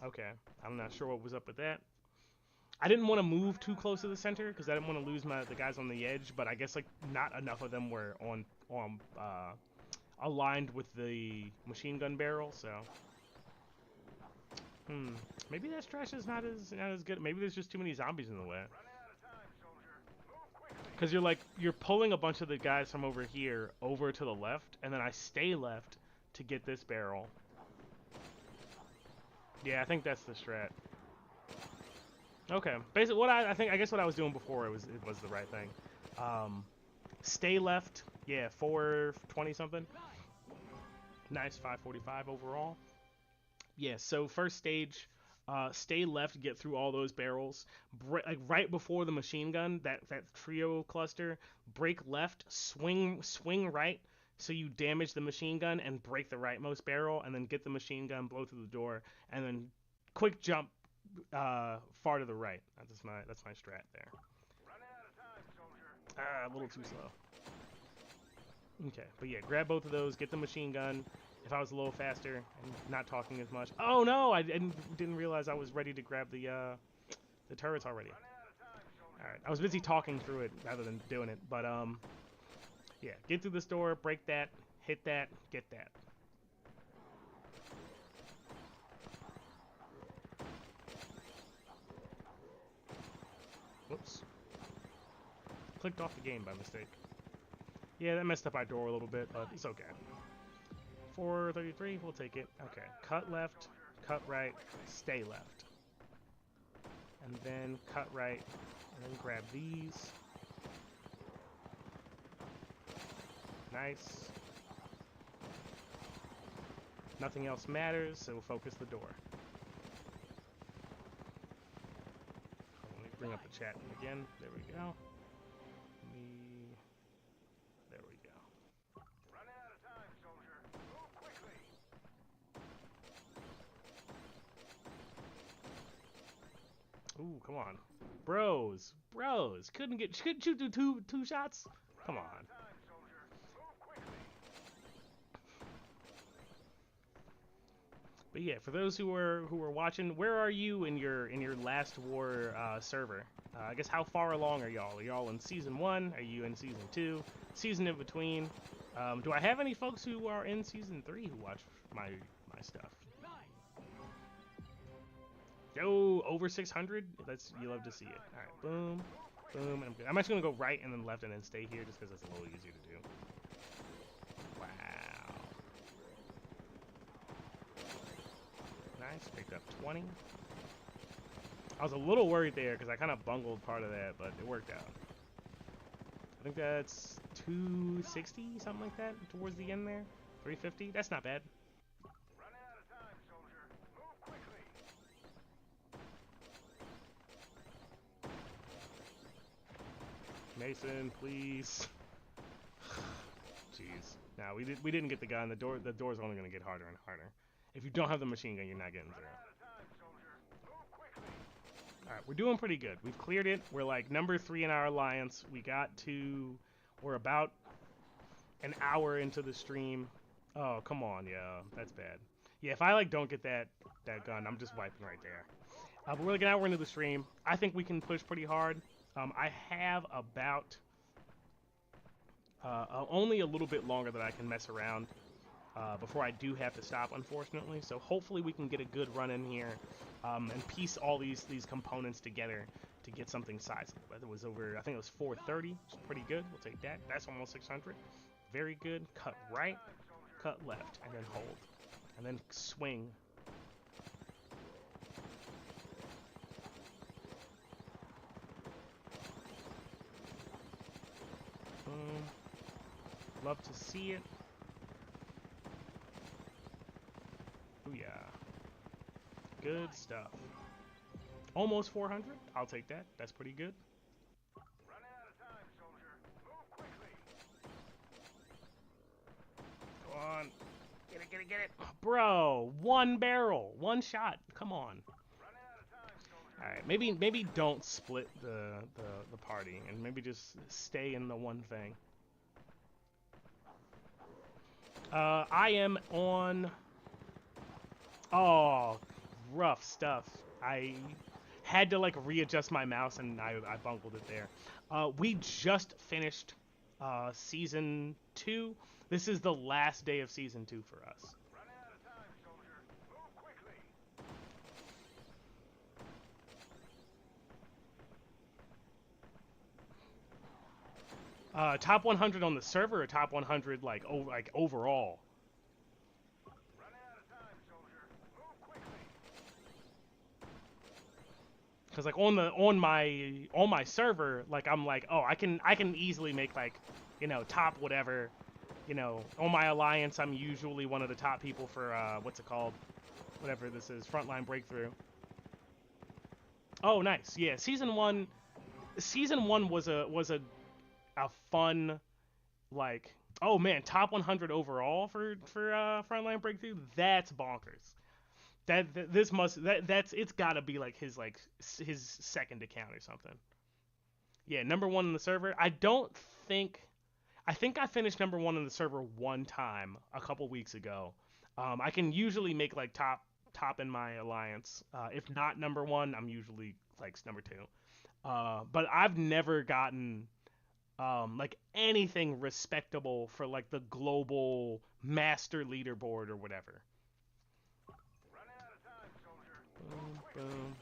Okay. I'm not sure what was up with that. I didn't want to move too close to the center because I didn't want to lose the guys on the edge, but I guess like not enough of them were aligned with the machine gun barrel, so maybe that stretch is not as good. Maybe there's just too many zombies in the way. Because you're pulling a bunch of the guys from over here over to the left, and then I stay left to get this barrel. Yeah, I think that's the strat. Okay, basically I guess what I was doing before it was the right thing. Stay left, yeah, 420 something. Nice, 545 overall. Yeah, so first stage, stay left, get through all those barrels. Like right before the machine gun, that trio cluster, break left, swing right, so you damage the machine gun and break the rightmost barrel, and then get the machine gun, blow through the door, and then quick jump far to the right. That's my strat there. A little too slow. Okay, but yeah, grab both of those, get the machine gun. If I was a little faster and not talking as much. Oh no, I didn't realize I was ready to grab the turrets already. All right, I was busy talking through it rather than doing it, but yeah, get through this door, break that, hit that, get that. Whoops. clicked off the game by mistake. Yeah, that messed up our door a little bit, but it's okay. 433, we'll take it. Okay, cut left, cut right, stay left. And then cut right, and then grab these. Nice. Nothing else matters, so we'll focus the door. Let me bring up the chat again. There we go. There we go. Running out of time, soldier. Move quickly. Ooh, come on. Bros. Couldn't you do two shots? Come on. But yeah, for those who are watching, where are you in your Last War server? I guess how far along are y'all? Are y'all in season 1? Are you in season 2? Season in between? Do I have any folks who are in season 3 who watch my stuff? Yo, over 600? You love to see it. All right, boom, boom, and I'm good. I'm actually gonna go right and then left and then stay here just because it's a little easier to do. Wow. Nice, picked up 20. I was a little worried there because I kind of bungled part of that, but it worked out. I think that's 260, something like that, towards the end there. 350, that's not bad. Running out of time, soldier. Move quickly. Mason, please. Jeez. Now we didn't get the gun. The door's only gonna get harder and harder. If you don't have the machine gun, you're not getting through. Alright, we're doing pretty good. We've cleared it. We're like number 3 in our alliance. We're about an hour into the stream. Oh, come on, yeah, that's bad. Yeah, if I like don't get that gun, I'm just wiping right there. But we're like an hour into the stream. I think we can push pretty hard. I have about only a little bit longer that I can mess around before I do have to stop, unfortunately. So hopefully we can get a good run in here and piece all these components together to get something sizable. It was over, I think it was 430, which is pretty good. We'll take that. That's almost 600. Very good. Cut right, cut left, and then hold, and then swing. Boom. Love to see it. Oh yeah. Good stuff. Almost 400. I'll take that. That's pretty good. Running out of time, soldier. Move quickly. Go on. Get it, get it, get it. Bro, one barrel. One shot. Come on. Running out of time, soldier. Alright, maybe don't split the party and maybe just stay in the one thing. I am on... Oh, rough stuff. I had to like readjust my mouse and I bungled it there. We just finished season 2. This is the last day of season 2 for us. Running out of time, soldier. Move quickly. Top 100 on the server or top 100 like overall? Cause like on my server, like I'm like, oh, I can easily make like, you know, top whatever, you know, on my alliance I'm usually one of the top people for what's it called, whatever this is, Frontline Breakthrough. Oh, nice, yeah. Season one was a fun, like, oh man, top 100 overall for Frontline Breakthrough. That's bonkers. It's gotta be like his second account or something. Yeah, number 1 in the server. I think I finished number 1 in the server one time a couple weeks ago. I can usually make like top in my alliance. If not number 1, I'm usually like number 2. But I've never gotten like anything respectable for like the global master leaderboard or whatever. Boom, boom.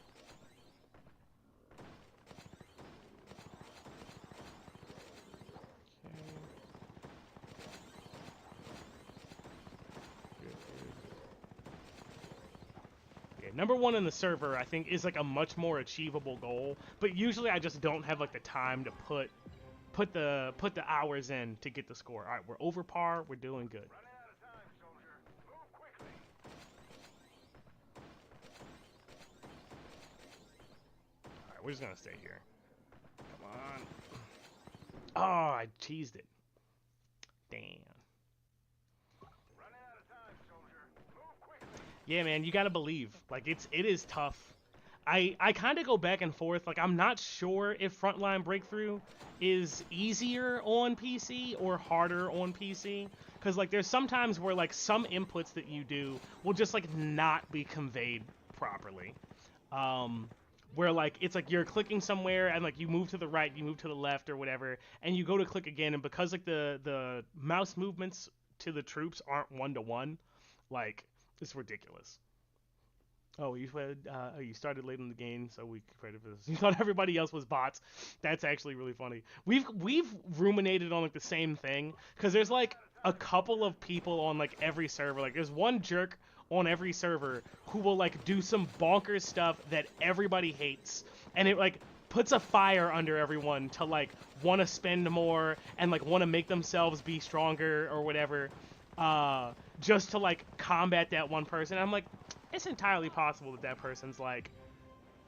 number one in the server I think is like a much more achievable goal, but usually I just don't have like the time to put the hours in to get the score. All right, we're over par. We're doing good. Running out of time, soldier. Move quickly. All right, we're just gonna stay here. Come on. Oh, I cheesed it. Damn. Running out of time, soldier. Move quickly. Yeah, man, you gotta believe. Like it is tough. I kind of go back and forth. Like I'm not sure if Frontline Breakthrough is easier on PC or harder on PC. Cause like there's sometimes where like some inputs that you do will just like not be conveyed properly. Where like it's like you're clicking somewhere and like you move to the right, you move to the left or whatever, and you go to click again, and because like the mouse movements to the troops aren't 1-to-1, like it's ridiculous. Oh, you started late in the game, so we credit for this. You thought everybody else was bots. That's actually really funny. We've ruminated on like the same thing because there's like a couple of people on like every server. Like there's one jerk on every server who will like do some bonkers stuff that everybody hates, and it like puts a fire under everyone to like want to spend more and like want to make themselves be stronger or whatever, just to like combat that one person. I'm like, it's entirely possible that that person's like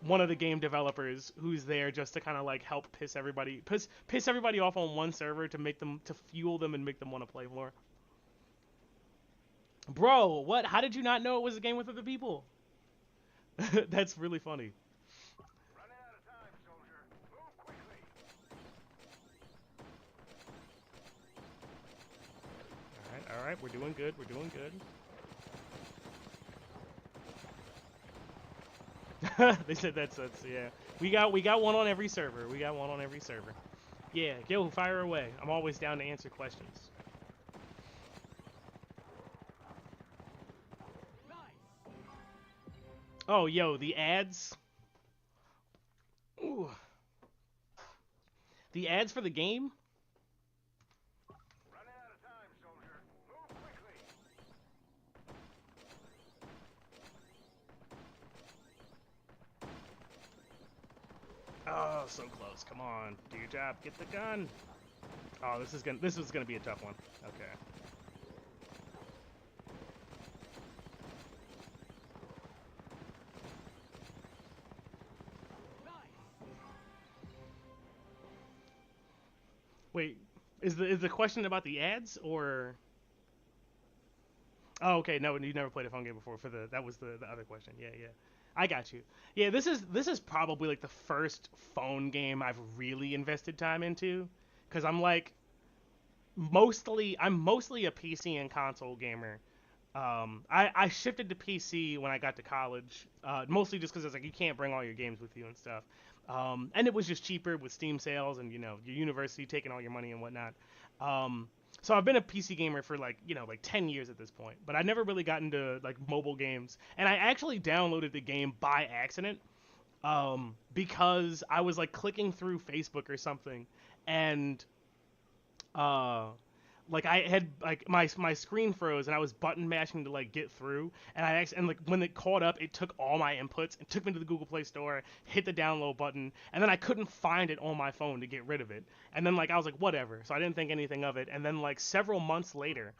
one of the game developers who's there just to kind of like help piss everybody off on one server to make them to fuel them and make them want to play more. Bro, what? How did you not know it was a game with other people? That's really funny. Running out of time, soldier. Move quickly. All right, we're doing good. We're doing good. They said that's yeah. We got one on every server. We got one on every server. Yeah, yo, fire away. I'm always down to answer questions. Oh, yo, the ads. Ooh. The ads for the game? Running out of time, soldier. Move quickly. Oh, so close. Come on. Do your job. Get the gun. Oh, this was gonna be a tough one. Okay. Wait, is the question about the ads or? Oh, okay. No, you never played a phone game before. That was the other question. Yeah, yeah. I got you. Yeah, this is probably like the first phone game I've really invested time into, because I'm mostly a PC and console gamer. I shifted to PC when I got to college, mostly just because it's like you can't bring all your games with you and stuff. And it was just cheaper with Steam sales and your university taking all your money and whatnot. So I've been a PC gamer for like 10 years at this point, but I never really got into like mobile games. And I actually downloaded the game by accident, because I was like clicking through Facebook or something, and uh, like I had like my screen froze and I was button mashing to like get through, and like when it caught up, it took all my inputs and took me to the Google Play Store, hit the download button, and then I couldn't find it on my phone to get rid of it. And then like I was like whatever, so I didn't think anything of it. And then like several months later,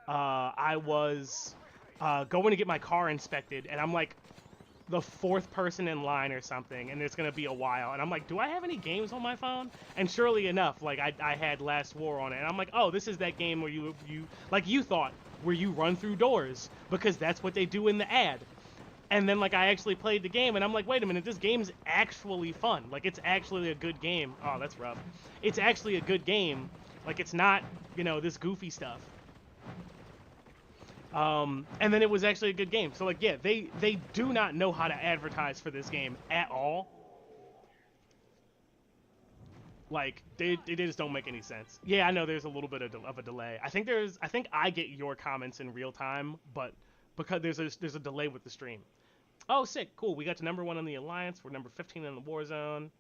I was going to get my car inspected, and I'm like the fourth person in line or something, and it's gonna be a while, and I'm like, do I have any games on my phone? And surely enough, like I had Last War on it, and I'm like, oh, this is that game where you like you thought, where you run through doors, because that's what they do in the ad. And then like I actually played the game, and I'm like, wait a minute, this game's actually fun. Like it's actually a good game. Oh, that's rough. It's actually a good game. Like it's not this goofy stuff. And then it was actually a good game. So like, yeah, they do not know how to advertise for this game at all. Like they just don't make any sense. Yeah, I know there's a little bit of a delay. I think I get your comments in real time, but because there's a delay with the stream. Oh, sick, cool. We got to number 1 in the Alliance. We're number 15 in the Warzone.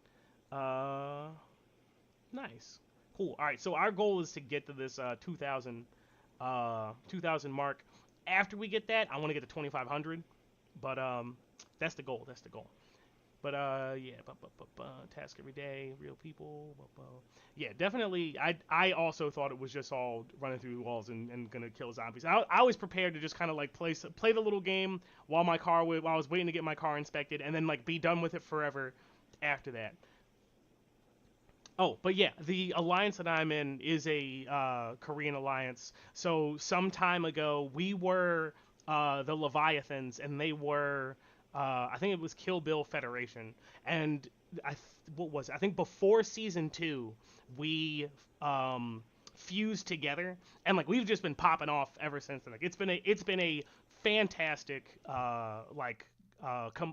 Nice, cool. All right, so our goal is to get to this 2,000 mark. After we get that, I want to get to 2,500, but That's the goal. That's the goal. But yeah, task every day, real people. Yeah, definitely. I also thought it was just all running through walls and gonna kill zombies. I was prepared to just kind of like play the little game while I was waiting to get my car inspected, and then like be done with it forever after that. Oh, but yeah, the alliance that I'm in is a Korean alliance. So some time ago, we were the Leviathans, and they were, I think it was Kill Bill Federation. And what was it? I think before season two, we fused together, and like we've just been popping off ever since then. Like it's been a fantastic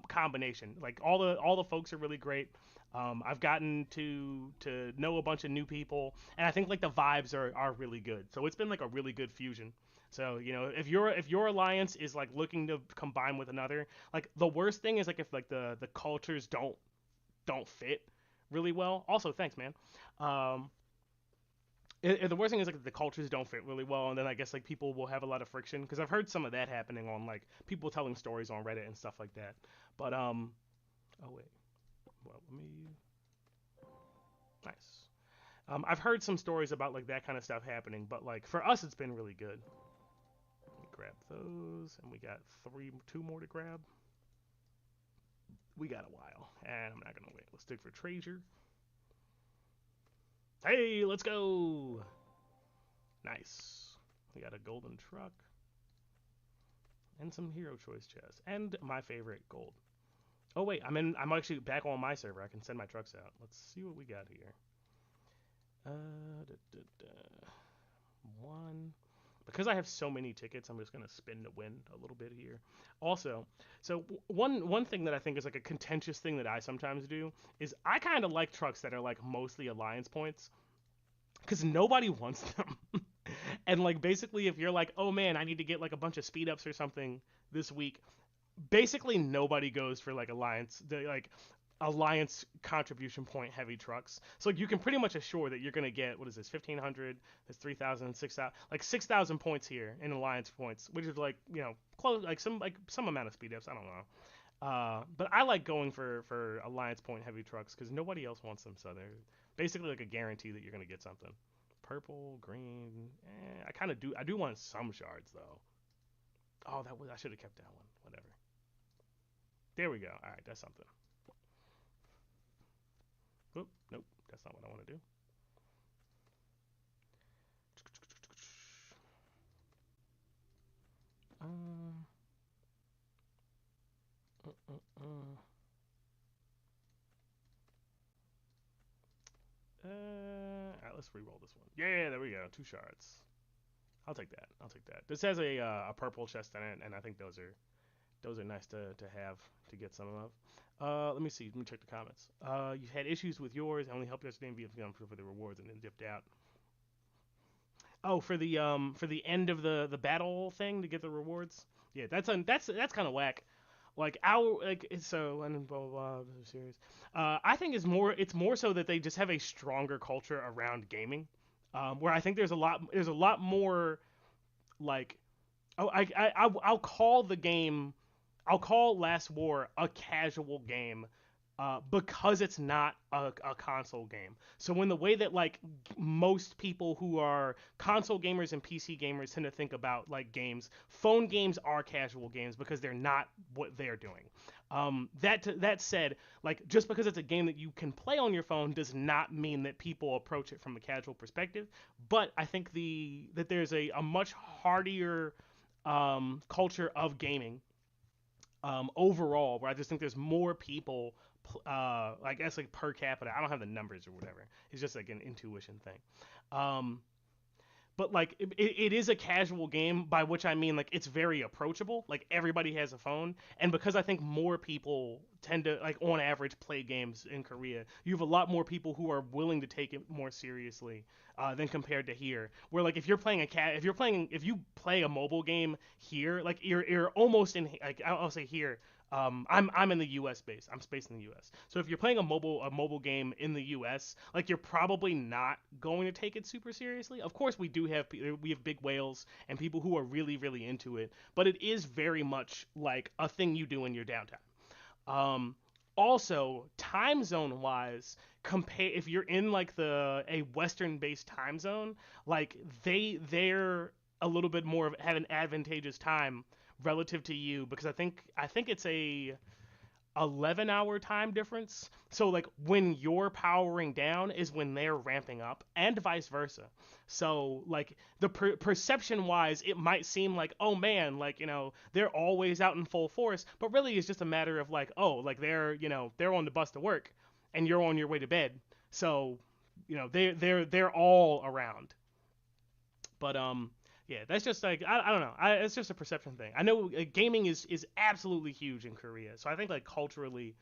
combination. Like all the folks are really great. I've gotten to know a bunch of new people, and I think like the vibes are really good. So it's been like a really good fusion. So if your alliance is like looking to combine with another, like the worst thing is like if like the cultures don't fit really well. Also, thanks, man. Um, the worst thing is like the cultures don't fit really well, and then I guess like people will have a lot of friction because I've heard some of that happening on like people telling stories on Reddit and stuff like that. But oh wait, well let me nice. I've heard some stories about like that kind of stuff happening, but like for us, it's been really good. Let me grab those, and we got two more to grab. We got a while, and I'm not gonna wait. Let's dig for treasure. Hey, let's go! Nice. We got a golden truck and some hero choice chests, and my favorite gold. Oh wait, I'm actually back on my server. I can send my trucks out. Let's see what we got here. Da, da, da. One. Because I have so many tickets, I'm just gonna spin to win a little bit here. Also, so one thing that I think is like a contentious thing that I sometimes do is I kind of like trucks that are like mostly alliance points because nobody wants them. And like basically, if you're like, oh man, I need to get like a bunch of speed ups or something this week, basically nobody goes for like alliance contribution point heavy trucks. So like you can pretty much assure that you're gonna get what is this 1,500, that's 3,000, 6,000, like 6,000 points here in alliance points, which is like close some amount of speed ups. I don't know. But I like going for alliance point heavy trucks because nobody else wants them, so they're basically like a guarantee that you're gonna get something. Purple, green. I kind of do. I do want some shards though. Oh, I should have kept that one. Whatever. There we go. All right, that's something. Oop, nope, that's not what I want to do. Uh, uh, uh, uh. All right, let's re-roll this one. Yeah, there we go. Two shards. I'll take that. I'll take that. This has a purple chest in it, and I think those are nice to have to get some of. Let me see. Let me check the comments. You had issues with yours. I only helped yesterday and being for the rewards and then dipped out. Oh, for the end of the battle thing to get the rewards. Yeah, that's kind of whack. Like our like so and blah blah blah. Serious. I think it's more so that they just have a stronger culture around gaming, where I think there's a lot more like oh I'll call the game I'll call Last War a casual game because it's not a console game. So in the way that like most people who are console gamers and PC gamers tend to think about like games, phone games are casual games because they're not what they're doing. That said, like just because it's a game that you can play on your phone does not mean that people approach it from a casual perspective. But I think that there's a much hardier culture of gaming overall, where I just think there's more people, I guess like per capita. I don't have the numbers or whatever. It's just like an intuition thing. Um, but like it is a casual game, by which I mean like it's very approachable. Like everybody has a phone, and because I think more people tend to like on average play games in Korea, you have a lot more people who are willing to take it more seriously than compared to here. Where like if you play a mobile game here, like you're almost in like I'll say here. I'm in the U.S. base. I'm based in the U.S. So if you're playing a mobile game in the U.S., like you're probably not going to take it super seriously. Of course, we have big whales and people who are really really into it, but it is very much like a thing you do in your downtime. Um, Also, time zone wise, compare if you're in like a Western based time zone, like they're a little bit more of have an advantageous time relative to you because I think it's a 11-hour time difference. So like when you're powering down is when they're ramping up and vice versa. So like the perception wise it might seem like, oh man, like they're always out in full force, but really it's just a matter of like, oh, like they're on the bus to work and you're on your way to bed. So they're all around. But yeah, that's just like I don't know. It's just a perception thing. I know gaming is absolutely huge in Korea, so I think like culturally,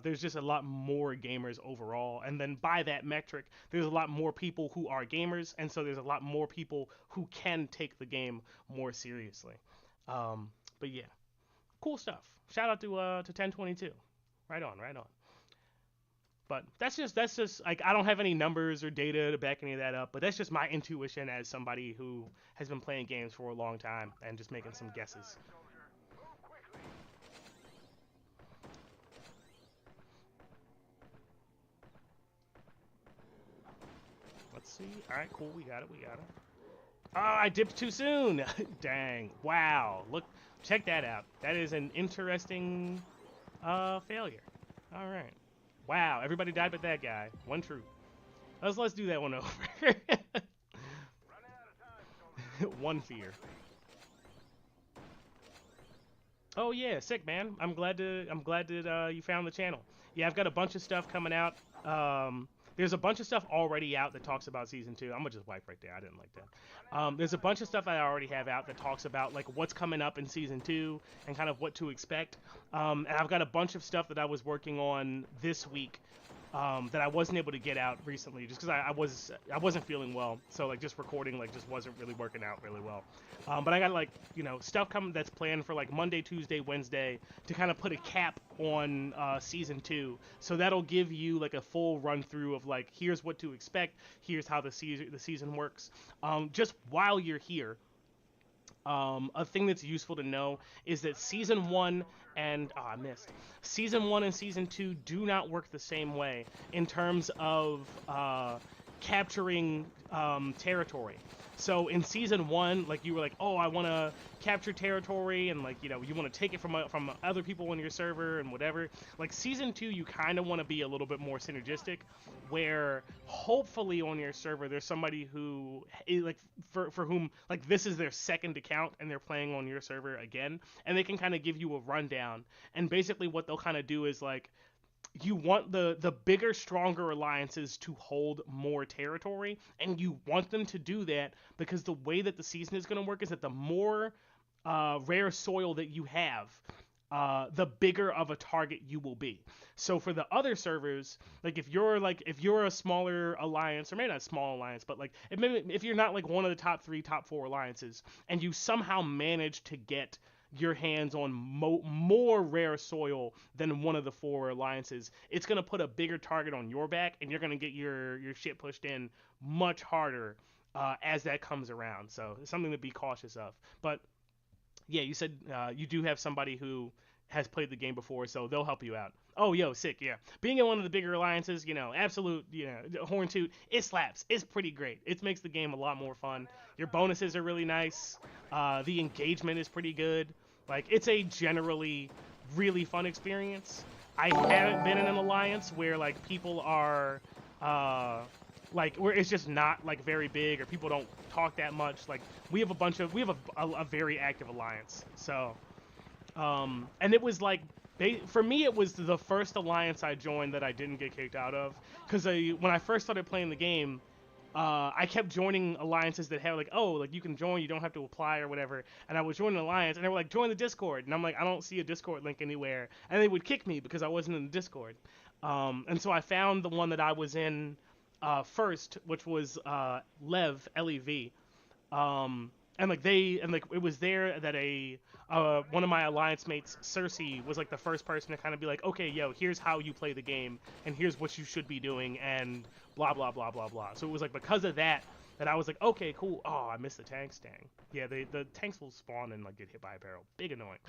there's just a lot more gamers overall, and then by that metric, there's a lot more people who are gamers, and so there's a lot more people who can take the game more seriously. But yeah, cool stuff. Shout out to 1022. Right on, right on. But that's just like I don't have any numbers or data to back any of that up, but that's just my intuition as somebody who has been playing games for a long time and just making some guesses. Let's see. All right, cool. We got it. We got it. Oh, I dipped too soon. Dang. Wow. Look, check that out. That is an interesting failure. All right. Wow. Everybody died but that guy. One true. Let's do that one over. One fear. Oh yeah, sick man. I'm glad that you found the channel. Yeah, I've got a bunch of stuff coming out. There's a bunch of stuff already out that talks about season two. I'm gonna just wipe right there. I didn't like that. There's a bunch of stuff I already have out that talks about like what's coming up in season two and kind of what to expect. And I've got a bunch of stuff that I was working on this week that I wasn't able to get out recently just because I wasn't feeling well. So like just recording like just wasn't really working out really well. But I got like stuff coming that's planned for like Monday, Tuesday, Wednesday to kind of put a cap on season two. So that'll give you like a full run through of like here's what to expect, here's how the season works. Just while you're here, a thing that's useful to know is that season one and I missed. Season one and season two do not work the same way in terms of capturing territory. So in season one, like you were like, oh, I want to capture territory, and like you want to take it from other people on your server and whatever. Like season two, you kind of want to be a little bit more synergistic, where hopefully on your server there's somebody who like for whom like this is their second account and they're playing on your server again, and they can kind of give you a rundown. And basically what they'll kind of do is like you want the bigger, stronger alliances to hold more territory, and you want them to do that because the way that the season is going to work is that the more rare soil that you have, the bigger of a target you will be. So for the other servers, like if you're a smaller alliance, or maybe not a small alliance, but like if you're not like one of the top three, top four alliances, and you somehow manage to get your hands on more rare soil than one of the four alliances, it's going to put a bigger target on your back, and you're going to get your shit pushed in much harder as that comes around. So it's something to be cautious of. But yeah, you said you do have somebody who has played the game before, so they'll help you out. Oh, yo, sick, yeah. Being in one of the bigger alliances, absolute, horn toot, it slaps. It's pretty great. It makes the game a lot more fun. Your bonuses are really nice. The engagement is pretty good. Like, it's a generally really fun experience. I haven't been in an alliance where, like, people are, like, where it's just not, like, very big or people don't talk that much. Like, we have a very active alliance. So, and it was, like, for me, it was the first alliance I joined that I didn't get kicked out of. Because when I first started playing the game, I kept joining alliances that had like, oh, like you can join, you don't have to apply or whatever. And I was joining an alliance, and they were like, join the Discord. And I'm like, I don't see a Discord link anywhere. And they would kick me because I wasn't in the Discord. And so I found the one that I was in first, which was Lev, Lev. And it was there that one of my alliance mates, Cersei, was like the first person to kind of be like, okay, yo, here's how you play the game, and here's what you should be doing, and blah blah blah blah blah. So it was like because of that I was like, okay, cool. Oh, I missed the tanks, dang. Yeah, the tanks will spawn and like get hit by a barrel. Big annoying.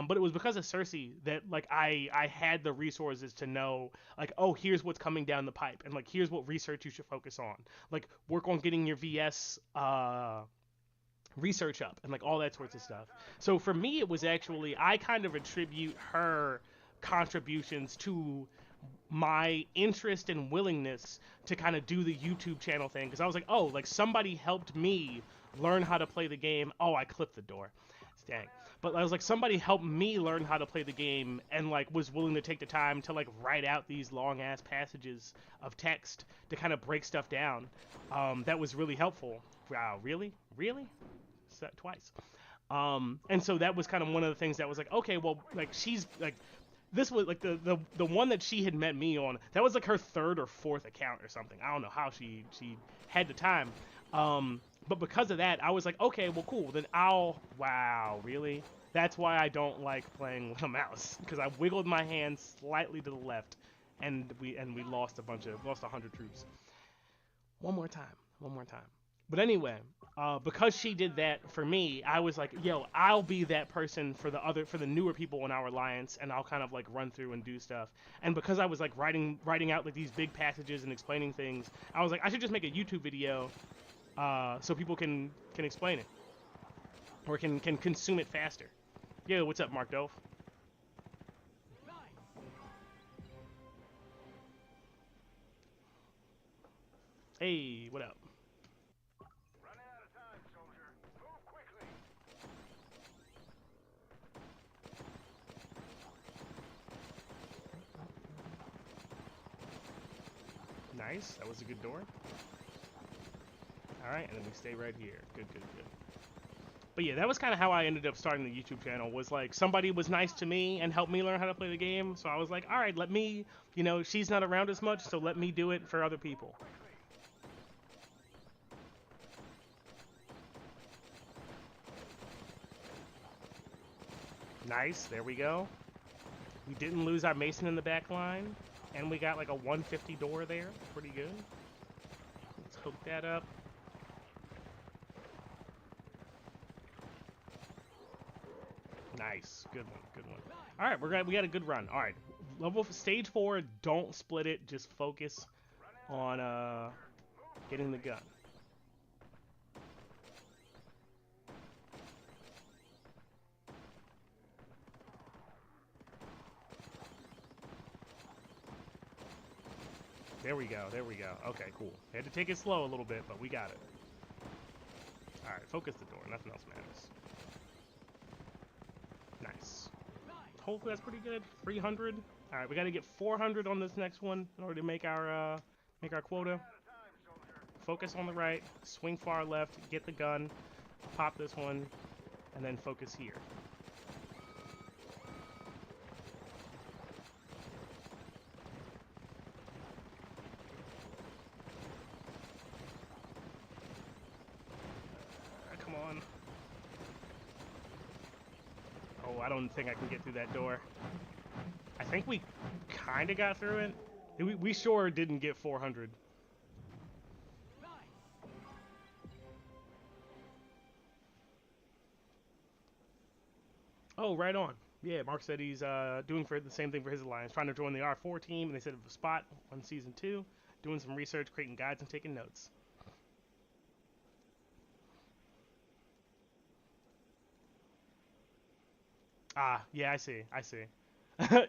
But it was because of Cersei that like I had the resources to know like, oh, here's what's coming down the pipe, and like here's what research you should focus on. Like work on getting your VS research up and like all that sorts of stuff. So for me, it was actually I kind of attribute her contributions to my interest and willingness to kind of do the YouTube channel thing, because I was like, oh, like somebody helped me learn how to play the game. Oh, I clipped the door. Dang. But I was like, somebody helped me learn how to play the game and like was willing to take the time to like write out these long ass passages of text to kind of break stuff down. That was really helpful. Wow, really? Really? Said twice. And so that was kind of one of the things that was like, okay, well, like she's like, this was like the one that she had met me on. That was like her third or fourth account or something. I don't know how she had the time. But because of that, I was like, okay, well, cool. Then wow, really? That's why I don't like playing with a mouse, because I wiggled my hand slightly to the left, and we lost 100 troops. One more time. But anyway, because she did that for me, I was like, yo, I'll be that person for the newer people in our alliance, and I'll kind of like run through and do stuff. And because I was like writing out like these big passages and explaining things, I was like, I should just make a YouTube video, so people can explain it, or can consume it faster. Yo, what's up, Mark Dove? Hey, what up? Running out of time, soldier. Move quickly. Nice, that was a good door. Alright, and then we stay right here. Good. But yeah, that was kind of how I ended up starting the YouTube channel, was like somebody was nice to me and helped me learn how to play the game. So I was like, alright, let me, she's not around as much, so let me do it for other people. Nice, there we go. We didn't lose our Mason in the back line, and we got like a 150 door there. Pretty good. Let's hook that up. Nice, good one. All right, we got a good run. All right, stage 4. Don't split it. Just focus on getting the gun. There we go. Okay, cool. Had to take it slow a little bit, but we got it. All right, focus the door. Nothing else matters. Nice. Hopefully that's pretty good. 300. All right, we got to get 400 on this next one in order to make our quota. Focus on the right, swing far left, get the gun, pop this one, and then focus here. Come on. Oh, I don't think I can get through that door. I think we kind of got through it. We sure didn't get 400. Oh, right on. Yeah, Mark said he's doing the same thing for his alliance, trying to join the R4 team, and they said a spot on season 2, doing some research, creating guides, and taking notes. Ah, yeah, I see.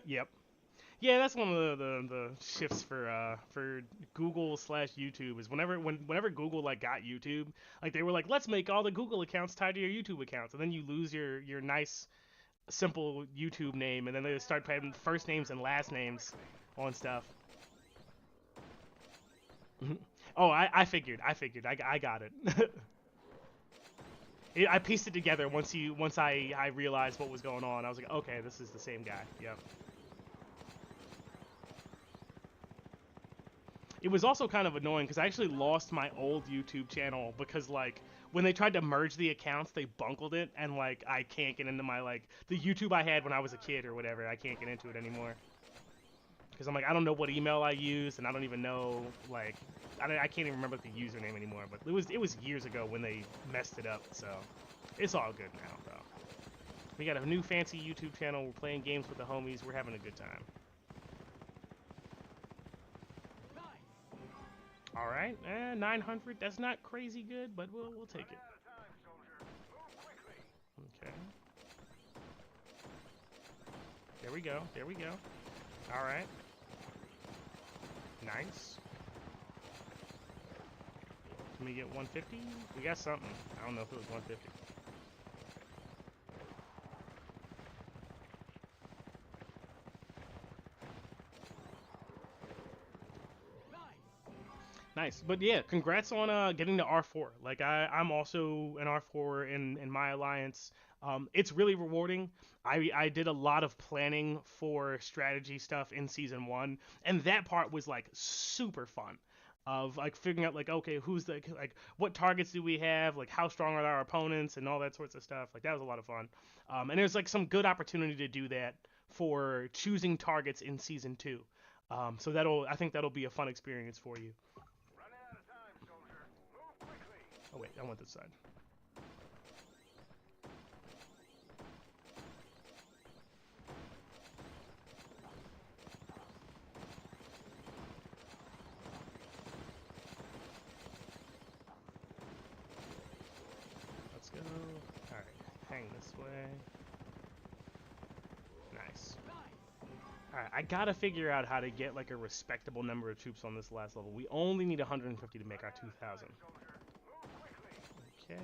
Yep. Yeah, that's one of the shifts for Google/YouTube is whenever Google like got YouTube, like they were like, let's make all the Google accounts tied to your YouTube accounts, and then you lose your nice simple YouTube name, and then they start putting first names and last names on stuff. Oh, I figured. I got it. I pieced it together once I realized what was going on. I was like, okay, this is the same guy. Yep. It was also kind of annoying because I actually lost my old YouTube channel because like when they tried to merge the accounts, they bungled it, and like I can't get into my like the YouTube I had when I was a kid or whatever. I can't get into it anymore because I'm like, I don't know what email I used, and I don't even know like I can't even remember the username anymore. But it was years ago when they messed it up, so it's all good now though. We got a new fancy YouTube channel. We're playing games with the homies. We're having a good time. All right, 900. That's not crazy good, but we'll take it. Okay. There we go. There we go. All right. Nice. Can we get 150? We got something. I don't know if it was 150. Nice, but yeah, congrats on getting to R4. Like I'm also an R4 in my alliance. It's really rewarding. I did a lot of planning for strategy stuff in season 1, and that part was like super fun. Of like figuring out like, okay, who's the like what targets do we have, like how strong are our opponents, and all that sorts of stuff. Like that was a lot of fun. And there's like some good opportunity to do that for choosing targets in season 2. So I think that'll be a fun experience for you. Oh wait, I want this side. Let's go. Alright, hang this way. Nice. Alright, I gotta figure out how to get like a respectable number of troops on this last level. We only need 150 to make our 2,000. Okay.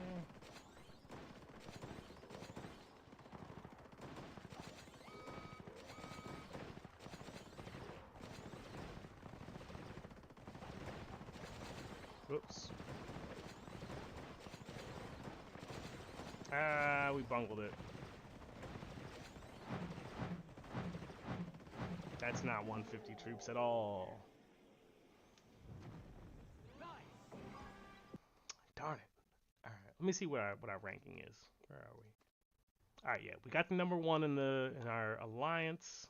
Whoops. We bungled it. That's not 150 troops at all. Darn it. Alright, let me see what our ranking is. Where are we? Alright, yeah, we got the number 1 in our alliance.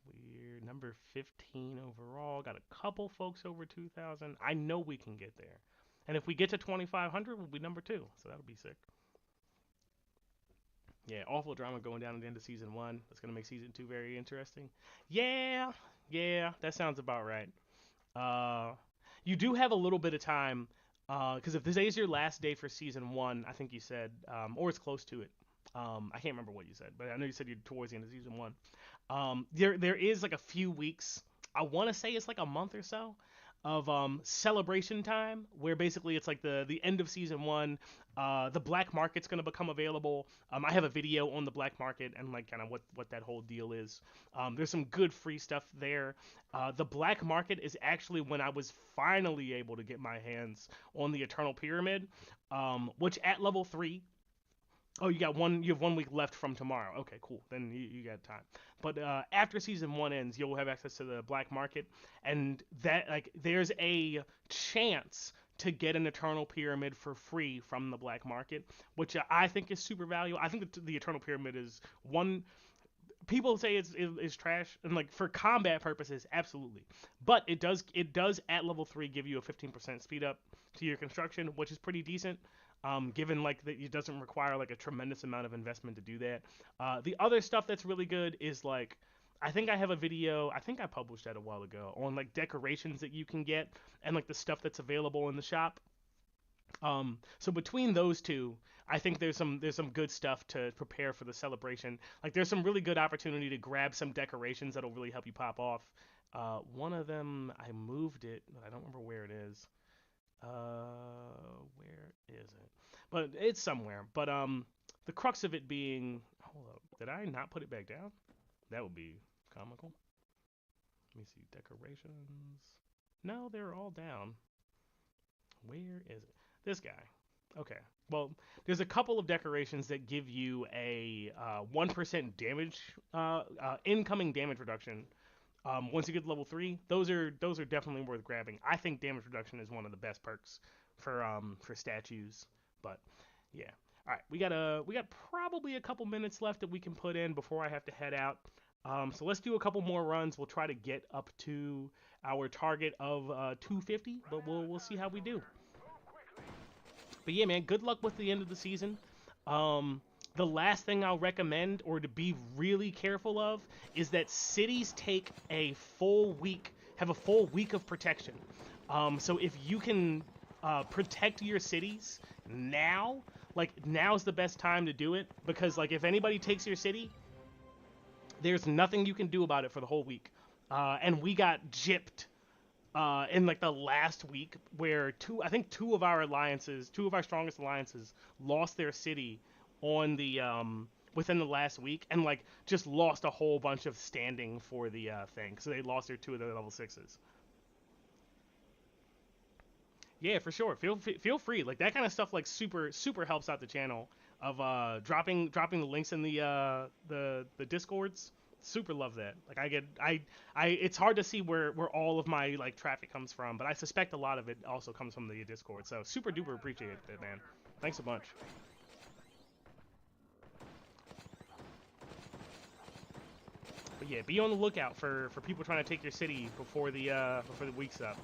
We're number 15 overall. Got a couple folks over 2,000. I know we can get there. And if we get to 2,500, we'll be number 2. So that'll be sick. Yeah, awful drama going down at the end of season 1. That's gonna make season 2 very interesting. Yeah, that sounds about right. You do have a little bit of time, because if this is your last day for season 1, I think you said, or it's close to it. I can't remember what you said, but I know you said you're towards the end of season 1. There is like a few weeks. I want to say it's like a month or so of celebration time, where basically it's like the end of season 1. The black market's going to become available. I have a video on the black market and like kind of what that whole deal is. There's some good free stuff there. The black market is actually when I was finally able to get my hands on the Eternal Pyramid, which at level 3. Oh, you have 1 week left from tomorrow. Okay, cool. Then you got time. But after season 1 ends, you'll have access to the black market, and that like there's a chance to get an Eternal Pyramid for free from the black market, which I think is super valuable. I think the Eternal Pyramid is one. People say it's trash, and like for combat purposes, absolutely. But it does at level 3 give you a 15% speed up to your construction, which is pretty decent. Given like that it doesn't require like a tremendous amount of investment to do that. The other stuff that's really good is like, I think I have a video, I think I published that a while ago, on like decorations that you can get and like the stuff that's available in the shop. So between those two, I think there's some good stuff to prepare for the celebration. Like there's some really good opportunity to grab some decorations that'll really help you pop off. One of them, I moved it, but I don't remember where it is. Where is it? But it's somewhere. But the crux of it being, hold up, did I not put it back down? That would be comical. Let me see, decorations. No, they're all down. Where is it? This guy. Okay. Well, there's a couple of decorations that give you a 1% damage, incoming damage reduction. Once you get to level 3, those are definitely worth grabbing. I think damage reduction is one of the best perks for statues. But yeah, all right, we got probably a couple minutes left that we can put in before I have to head out. So let's do a couple more runs. We'll try to get up to our target of 250, but we'll see how we do. But yeah, man, good luck with the end of the season. Um, the last thing I'll recommend or to be really careful of is that cities take a full week, have a full week of protection. So if you can protect your cities now, like now's the best time to do it because like if anybody takes your city, there's nothing you can do about it for the whole week. And we got gypped in like the last week where I think two of our strongest alliances lost their city on the within the last week and like just lost a whole bunch of standing for the thing. So they lost their two of their level sixes. Yeah, for sure. Feel free. Like that kind of stuff like super helps out the channel of dropping the links in the discords. Super love that. Like I it's hard to see where all of my like traffic comes from, but I suspect a lot of it also comes from the Discord. So super duper appreciate it, man. Thanks a bunch. But yeah, be on the lookout for people trying to take your city before the week's up.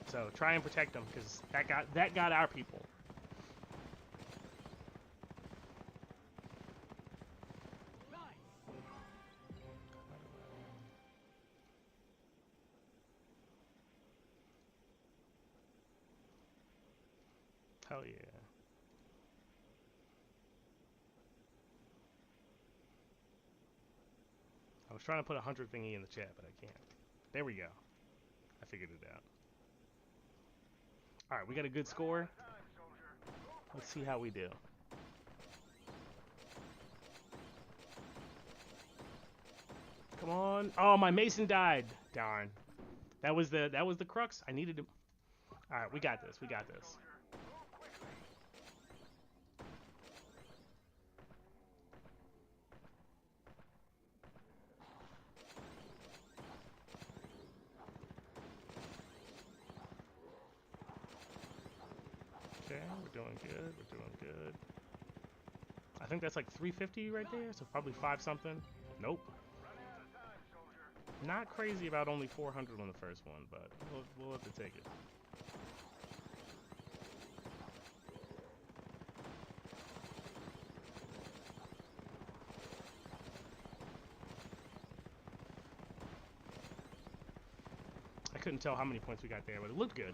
So try and protect them because that got our people. Hell yeah. I was trying to put 100 thingy in the chat, but I can't. There we go. I figured it out. All right, we got a good score. Let's see how we do. Come on. Oh, my Mason died. Darn. That was the crux. I needed to. All right, we got this. We got this. Okay, we're doing good. We're doing good. I think that's like 350 right there, so probably five something. Nope. Not crazy about only 400 on the first one, but we'll have to take it. I couldn't tell how many points we got there, but it looked good.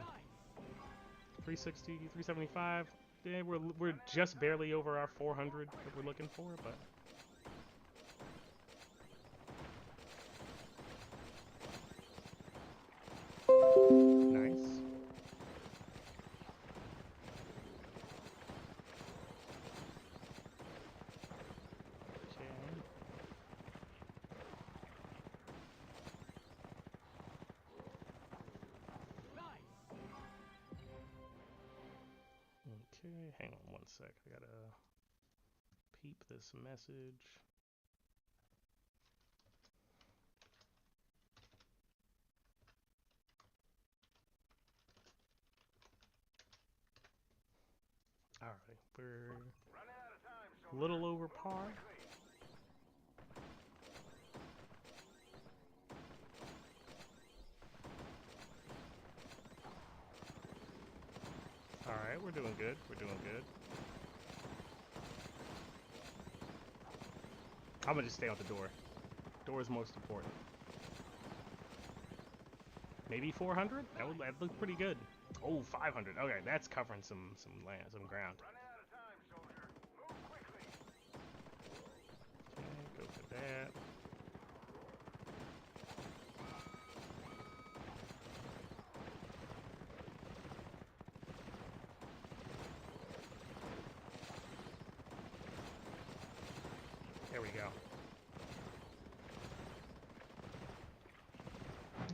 360, 375. Yeah, we're just barely over our 400 that we're looking for, but nice. Okay. Okay, hang on one sec. I gotta peep this message. Alright, we're a little over par. Alright, we're doing good. We're doing good. I'm gonna just stay out the door. Door is most important. Maybe 400? That look pretty good. Oh, 500. Okay, that's covering some land, some ground. Okay, go for that. There we go.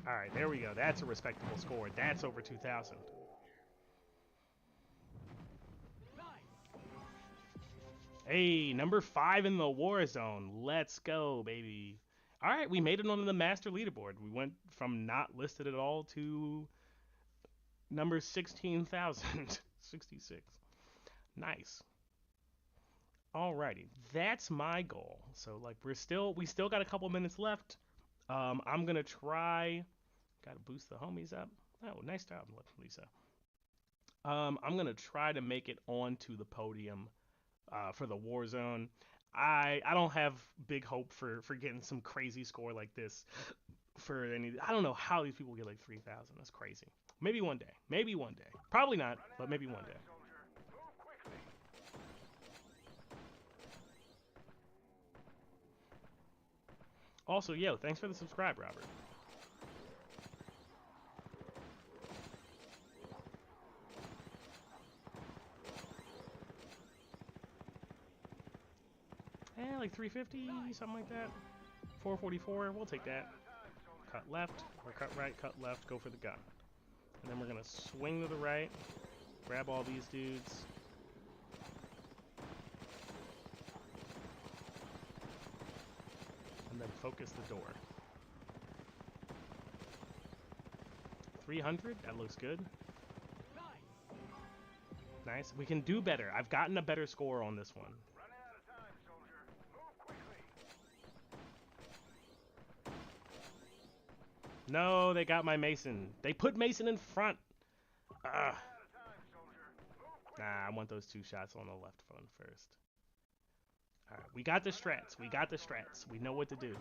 Alright, there we go. That's a respectable score. That's over 2,000. Hey, number 5 in the war zone. Let's go, baby. Alright, we made it onto the master leaderboard. We went from not listed at all to number 16,066. Nice. Alrighty, that's my goal. So like we still got a couple minutes left. I'm gonna try. Gotta boost the homies up. Oh, nice job, Lisa. I'm gonna try to make it onto the podium for the war zone. I don't have big hope for getting some crazy score like this for any. I don't know how these people get like 3,000. That's crazy. Maybe one day. Maybe one day. Probably not, but maybe one day. Also, yo, thanks for the subscribe, Robert. Like 350, something like that. 444, we'll take that. Cut left, or cut right, cut left, go for the gun. And then we're gonna swing to the right, grab all these dudes. And then focus the door. 300, that looks good. Nice, we can do better. I've gotten a better score on this one. No, they got my Mason. They put Mason in front. Ugh. Nah, I want those 2 shots on the left one first. Alright, we got the strats. We got the strats. We know what to do.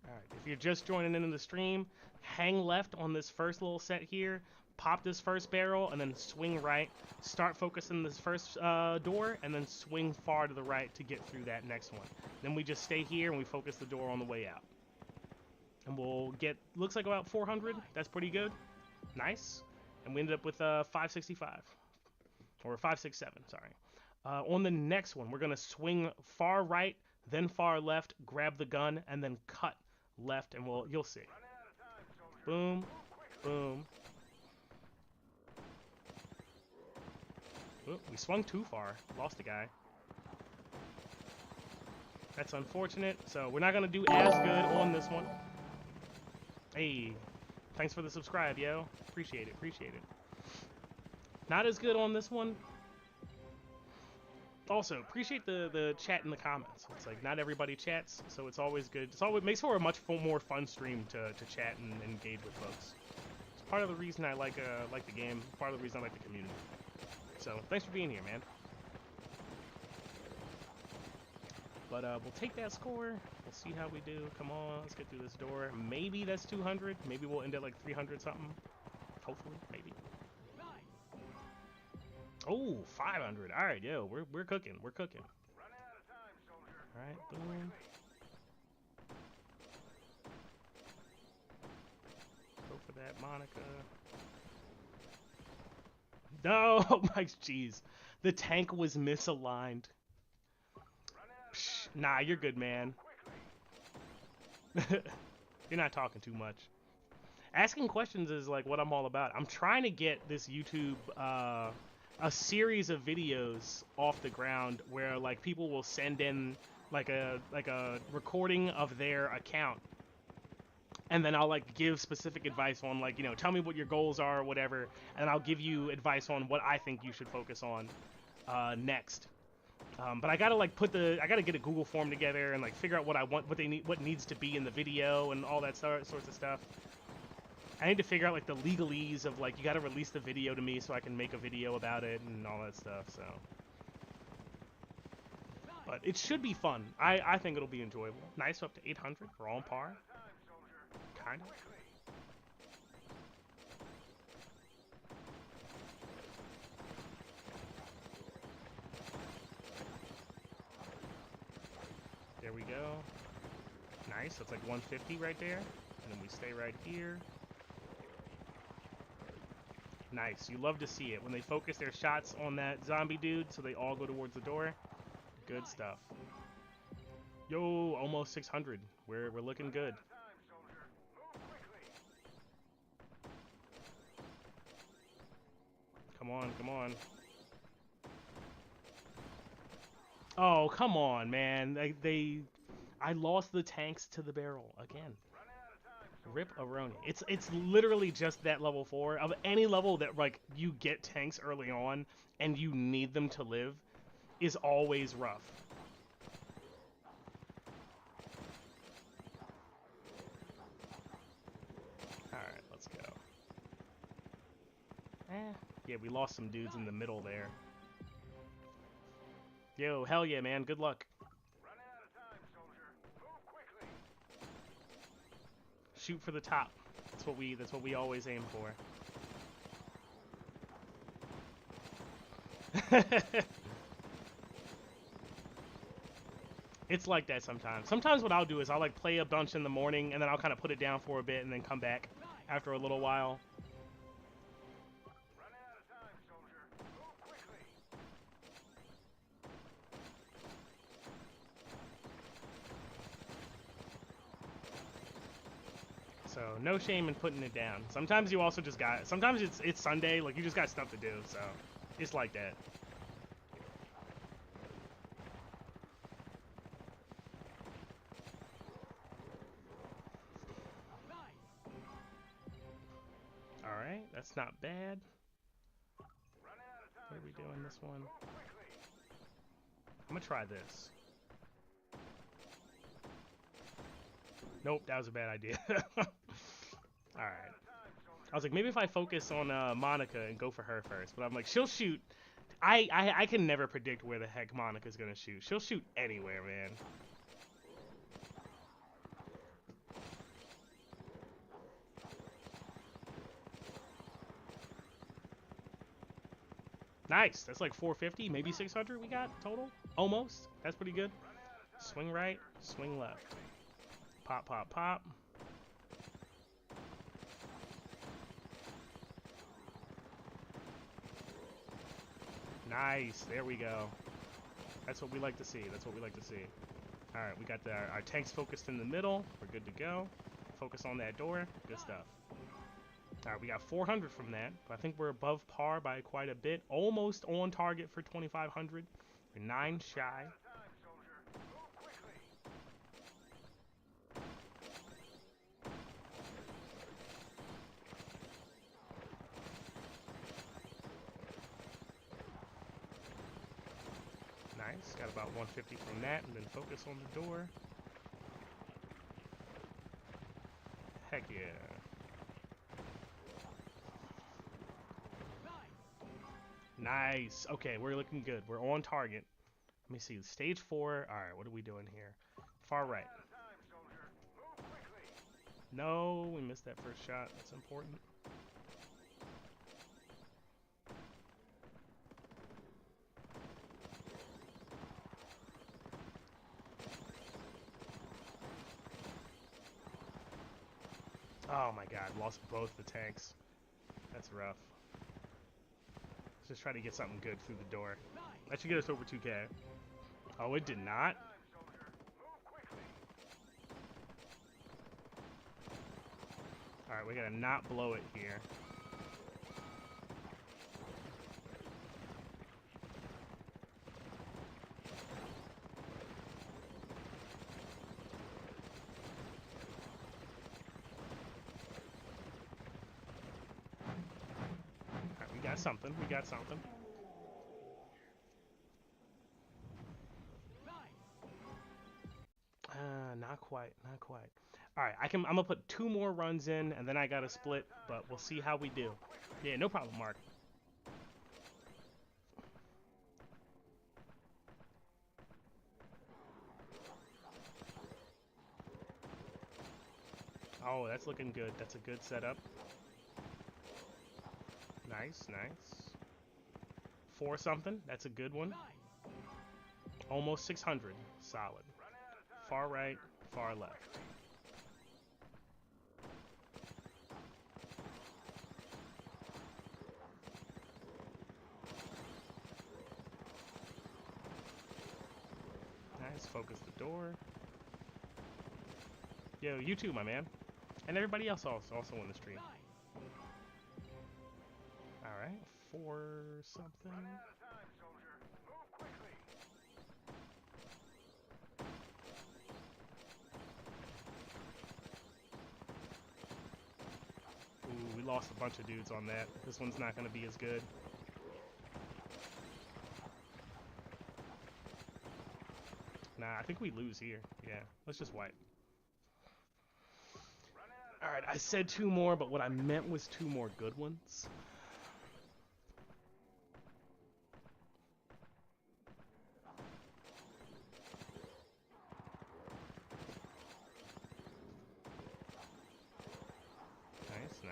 Alright, if you're just joining into the stream, hang left on this first little set here. Pop this first barrel, and then swing right. Start focusing this first door, and then swing far to the right to get through that next one. Then we just stay here, and we focus the door on the way out. And we'll get, looks like about 400. That's pretty good. Nice. And we ended up with 565. Or 567, sorry. On the next one, we're going to swing far right, then far left, grab the gun, and then cut left, and you'll see. Boom. Boom. Oop, we swung too far. Lost a guy. That's unfortunate. So we're not going to do as good on this one. Hey, thanks for the subscribe, yo. Appreciate it, appreciate it. Not as good on this one. Also, appreciate the chat in the comments. It's like not everybody chats, so it's always good. It makes for a much more fun stream to chat and engage with folks. It's part of the reason I like the game. Part of the reason I like the community. So thanks for being here, man. But we'll take that score. We'll see how we do. Come on, let's get through this door. Maybe that's 200. Maybe we'll end at like 300 something. Hopefully, maybe. Oh, 500. All right, yo, we're cooking. We're cooking. All right, boom. Go for that, Monica. No, my jeez. The tank was misaligned. Psh, nah, you're good, man. You're not talking too much. Asking questions is like what I'm all about. I'm trying to get this YouTube a series of videos off the ground where like people will send in like a recording of their account, and then I'll like give specific advice on like, you know, tell me what your goals are or whatever, and I'll give you advice on what I think you should focus on next. But I gotta like I gotta get a Google form together and like figure out what I want, what needs to be in the video and all that sorts of stuff. I need to figure out like the legalese of like, you gotta release the video to me so I can make a video about it and all that stuff, so. But it should be fun. I think it'll be enjoyable. Nice, up to 800. We're all on par. Kind of. There we go. Nice, that's like 150 right there. And then we stay right here. Nice, you love to see it. When they focus their shots on that zombie dude, so they all go towards the door. Good stuff. Yo, almost 600. We're looking good. Come on, come on. Oh, come on, man. I lost the tanks to the barrel again. Rip Aroni. It's literally just that level 4. Of any level that like you get tanks early on and you need them to live is always rough. Alright, let's go. Yeah, we lost some dudes in the middle there. Yo, hell yeah, man. Good luck. Running out of time, soldier. Move quickly. Shoot for the top. That's what we always aim for. It's like that sometimes. Sometimes what I'll do is I'll like play a bunch in the morning and then I'll kind of put it down for a bit and then come back after a little while. Running out of time, soldier. Move quickly. So no shame in putting it down. Sometimes you also just got. Sometimes it's Sunday, like you just got stuff to do. So it's like that. All right, that's not bad. Running out of What time, are we soldier. doing this one? Move quickly. I'm gonna try this. Nope, that was a bad idea. All right. I was like, maybe if I focus on Monica and go for her first, but I'm like, she'll shoot. I can never predict where the heck Monica's gonna shoot. She'll shoot anywhere, man. Nice. That's like 450, maybe 600 we got total. Almost. That's pretty good. Swing right, swing left. Pop, pop, pop. Nice. There we go. That's what we like to see. That's what we like to see. All right, we got our tanks focused in the middle. We're good to go. Focus on that door. Good stuff. All right, we got 400 from that. But I think we're above par by quite a bit. Almost on target for 2,500. We're 9 shy. Time, soldier. Move quickly. Nice. Got about 150 from that, and then focus on the door. Heck yeah. Nice. Okay, we're looking good. We're on target. Let me see. Stage 4. All right, what are we doing here? Far right. Out of time, soldier. Move quickly. No, we missed that first shot. That's important. Oh my god, lost both the tanks. That's rough. Let's just try to get something good through the door. That should get us over 2K. Oh, it did not? Time, soldier. Move quickly. Alright, we gotta not blow it here. Alright, we got something. We got something. Not quite. Not quite. Alright, I'm gonna put 2 more runs in, and then I gotta split, but we'll see how we do. Yeah, no problem, Mark. Oh, that's looking good. That's a good setup. Nice, nice. 4 something. That's a good one. Almost 600. Solid. Far right, far left. Nice. Focus the door. Yo, you too, my man. And everybody else also in the stream. Alright, 4 something. Running out of time, soldier. Move quickly. Ooh, we lost a bunch of dudes on that. This one's not going to be as good. Nah, I think we lose here. Yeah, let's just wipe. Alright, I said 2 more, but what I meant was 2 more good ones.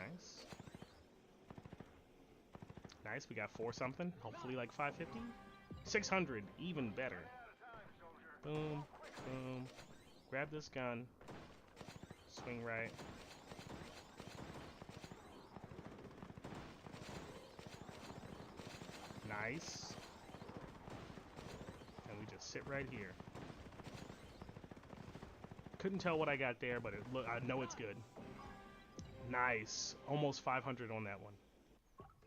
Nice. Nice, we got 4 something. Hopefully like 550. 600, even better. Boom, boom. Grab this gun. Swing right. Nice. And we just sit right here. Couldn't tell what I got there, but I know it's good. Nice. Almost 500 on that one.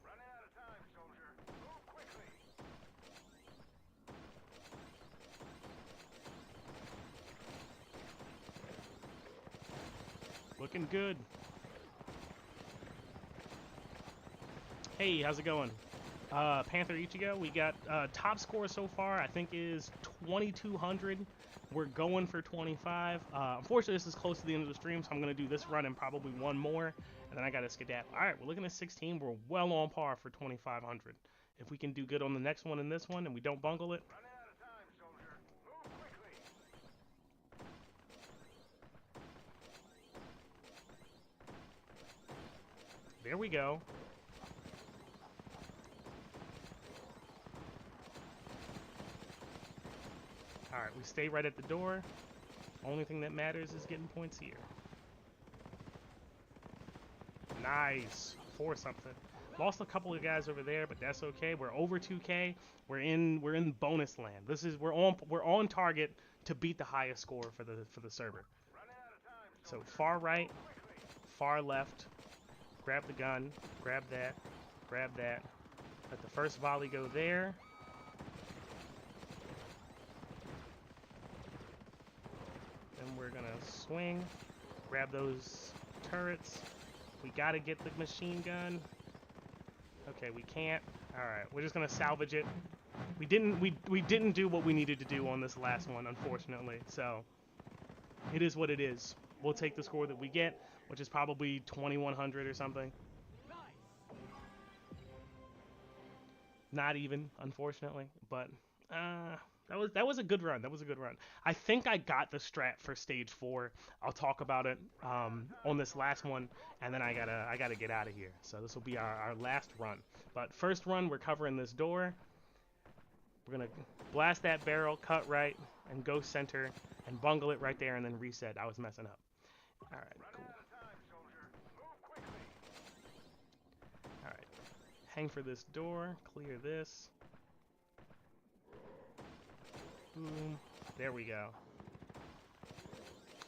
Running out of time, soldier. Move quickly. Looking good. Hey, how's it going? Panther Ichigo, we got top score so far, I think is 2,200. We're going for 25. Unfortunately, this is close to the end of the stream, so I'm going to do this run and probably one more, and then I got to skedaddle. All right, we're looking at 16. We're well on par for 2,500. If we can do good on the next one and this one, and we don't bungle it. Running out of time, soldier. Move quickly. There we go. Alright, we stay right at the door. Only thing that matters is getting points here. Nice. 4 something. Lost a couple of guys over there, but that's okay. We're over 2K. We're in bonus land. We're on target to beat the highest score for the server. So far right, far left. Grab the gun, grab that, grab that. Let the first volley go there. Then we're gonna swing, grab those turrets. We gotta get the machine gun. Okay, we can't. Alright, we're just gonna salvage it. We didn't do what we needed to do on this last one, unfortunately. So it is what it is. We'll take the score that we get, which is probably 2,100 or something. Not even, unfortunately, but that was a good run. That was a good run. I think I got the strat for stage 4. I'll talk about it on this last one, and then I gotta get out of here. So this will be our last run. But first run, we're covering this door. We're gonna blast that barrel, cut right, and go center, and bungle it right there, and then reset. I was messing up. All right, cool. All right, hang for this door. Clear this. Boom. There we go.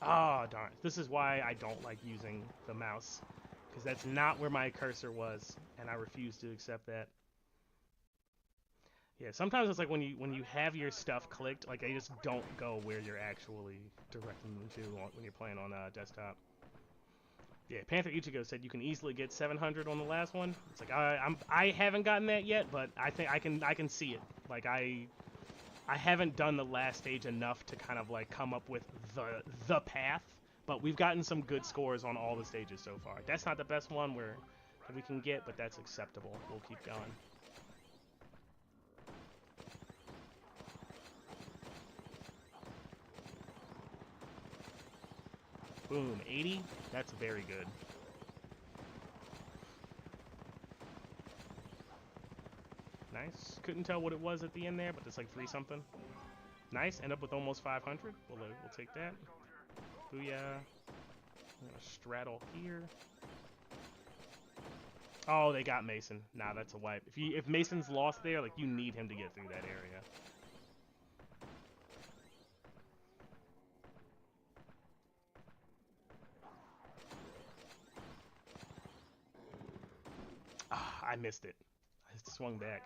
Ah, oh, darn. This is why I don't like using the mouse, because that's not where my cursor was, and I refuse to accept that. Yeah, sometimes it's like when you have your stuff clicked, like they just don't go where you're actually directing them to when you're playing on desktop. Yeah, Panther Ichigo said you can easily get 700 on the last one. It's like I haven't gotten that yet, but I think I can see it. Like I haven't done the last stage enough to kind of like come up with the path, but we've gotten some good scores on all the stages so far. That's not the best one that we can get, but that's acceptable. We'll keep going. Boom, 80. That's very good. Nice. Couldn't tell what it was at the end there, but it's like 3 something. Nice. End up with almost 500. We'll take that. Booyah. I'm gonna straddle here. Oh, they got Mason. Nah, that's a wipe. If Mason's lost there, like you need him to get through that area. I missed it. I swung back.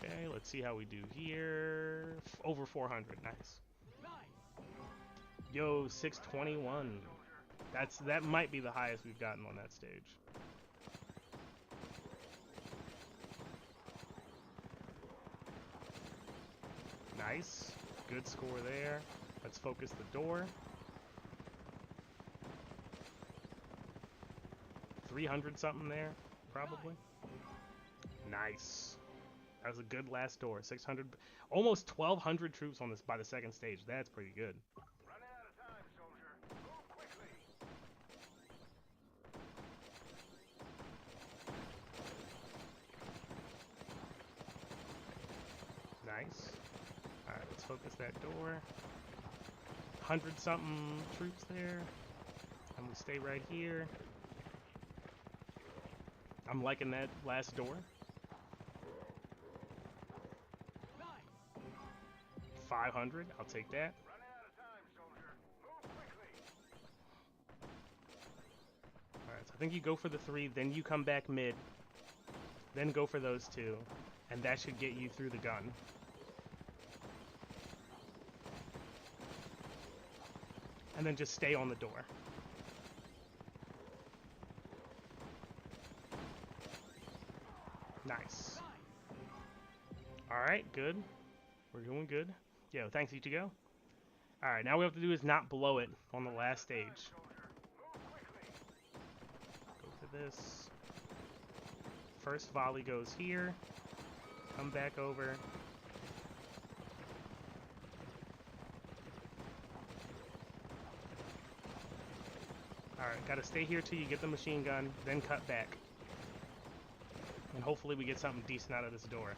Okay, let's see how we do here. Over 400, nice. Yo, 621. That might be the highest we've gotten on that stage. Nice. Good score there. Let's focus the door. 300 something there, probably. Nice. That was a good last door. 600, almost 1,200 troops on this by the second stage. That's pretty good. Running out of time, soldier. Move quickly. Nice. All right, let's focus that door. 100 something troops there, and we stay right here. I'm liking that last door. 500, I'll take that. Running out of time, soldier. Move quickly. Alright, so I think you go for the 3, then you come back mid, then go for those 2, and that should get you through the gun. And then just stay on the door. Nice. Alright, good. We're doing good. Yo, thanks, Ichigo. Alright, now what we have to do is not blow it on the last stage. Go for this. First volley goes here. Come back over. Alright, gotta stay here till you get the machine gun, then cut back. And hopefully we get something decent out of this door.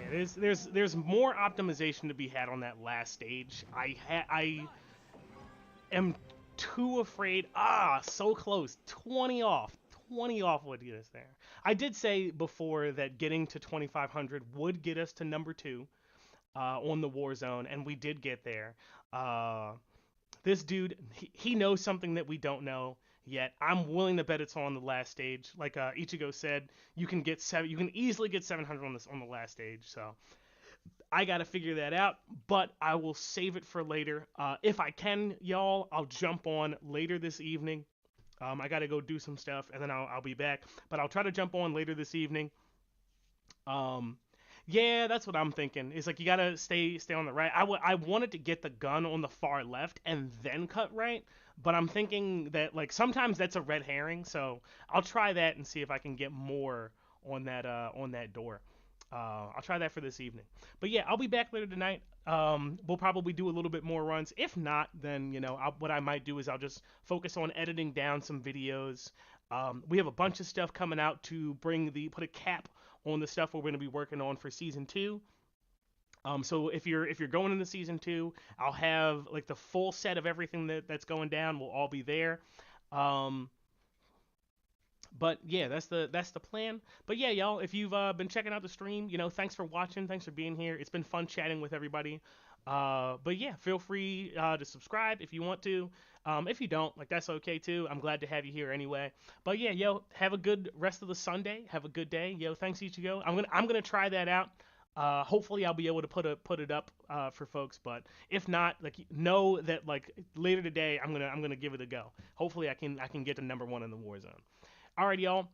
Yeah, there's more optimization to be had on that last stage. I am too afraid. So close. 20 off. 20 off would get us there. I did say before that getting to 2,500 would get us to number 2 on the war zone, and we did get there. This dude, he knows something that we don't know yet. I'm willing to bet it's on the last stage. Like Ichigo said, you can easily get 700 on the last stage. So I gotta figure that out, but I will save it for later. If I can, y'all, I'll jump on later this evening. I gotta go do some stuff, and then I'll be back. But I'll try to jump on later this evening. Yeah, that's what I'm thinking. It's like you gotta stay on the right. I wanted to get the gun on the far left and then cut right, but I'm thinking that like sometimes that's a red herring. So I'll try that and see if I can get more on that door. I'll try that for this evening. But yeah, I'll be back later tonight. We'll probably do a little bit more runs. If not, then what I might do is I'll just focus on editing down some videos. We have a bunch of stuff coming out to put a cap on the stuff we're going to be working on for season 2. So if you're going into season 2, I'll have like the full set of everything that's going down will all be there. But yeah, that's the plan. But yeah, y'all, if you've been checking out the stream, thanks for watching, thanks for being here. It's been fun chatting with everybody. But yeah, feel free to subscribe if you want to. If you don't, like that's okay too. I'm glad to have you here anyway. But yeah, yo, have a good rest of the Sunday. Have a good day. Yo, thanks Ichigo. I'm gonna try that out. Hopefully I'll be able to put it up for folks. But if not, like know that like later today I'm gonna give it a go. Hopefully I can get to number 1 in the war zone. Alright, y'all.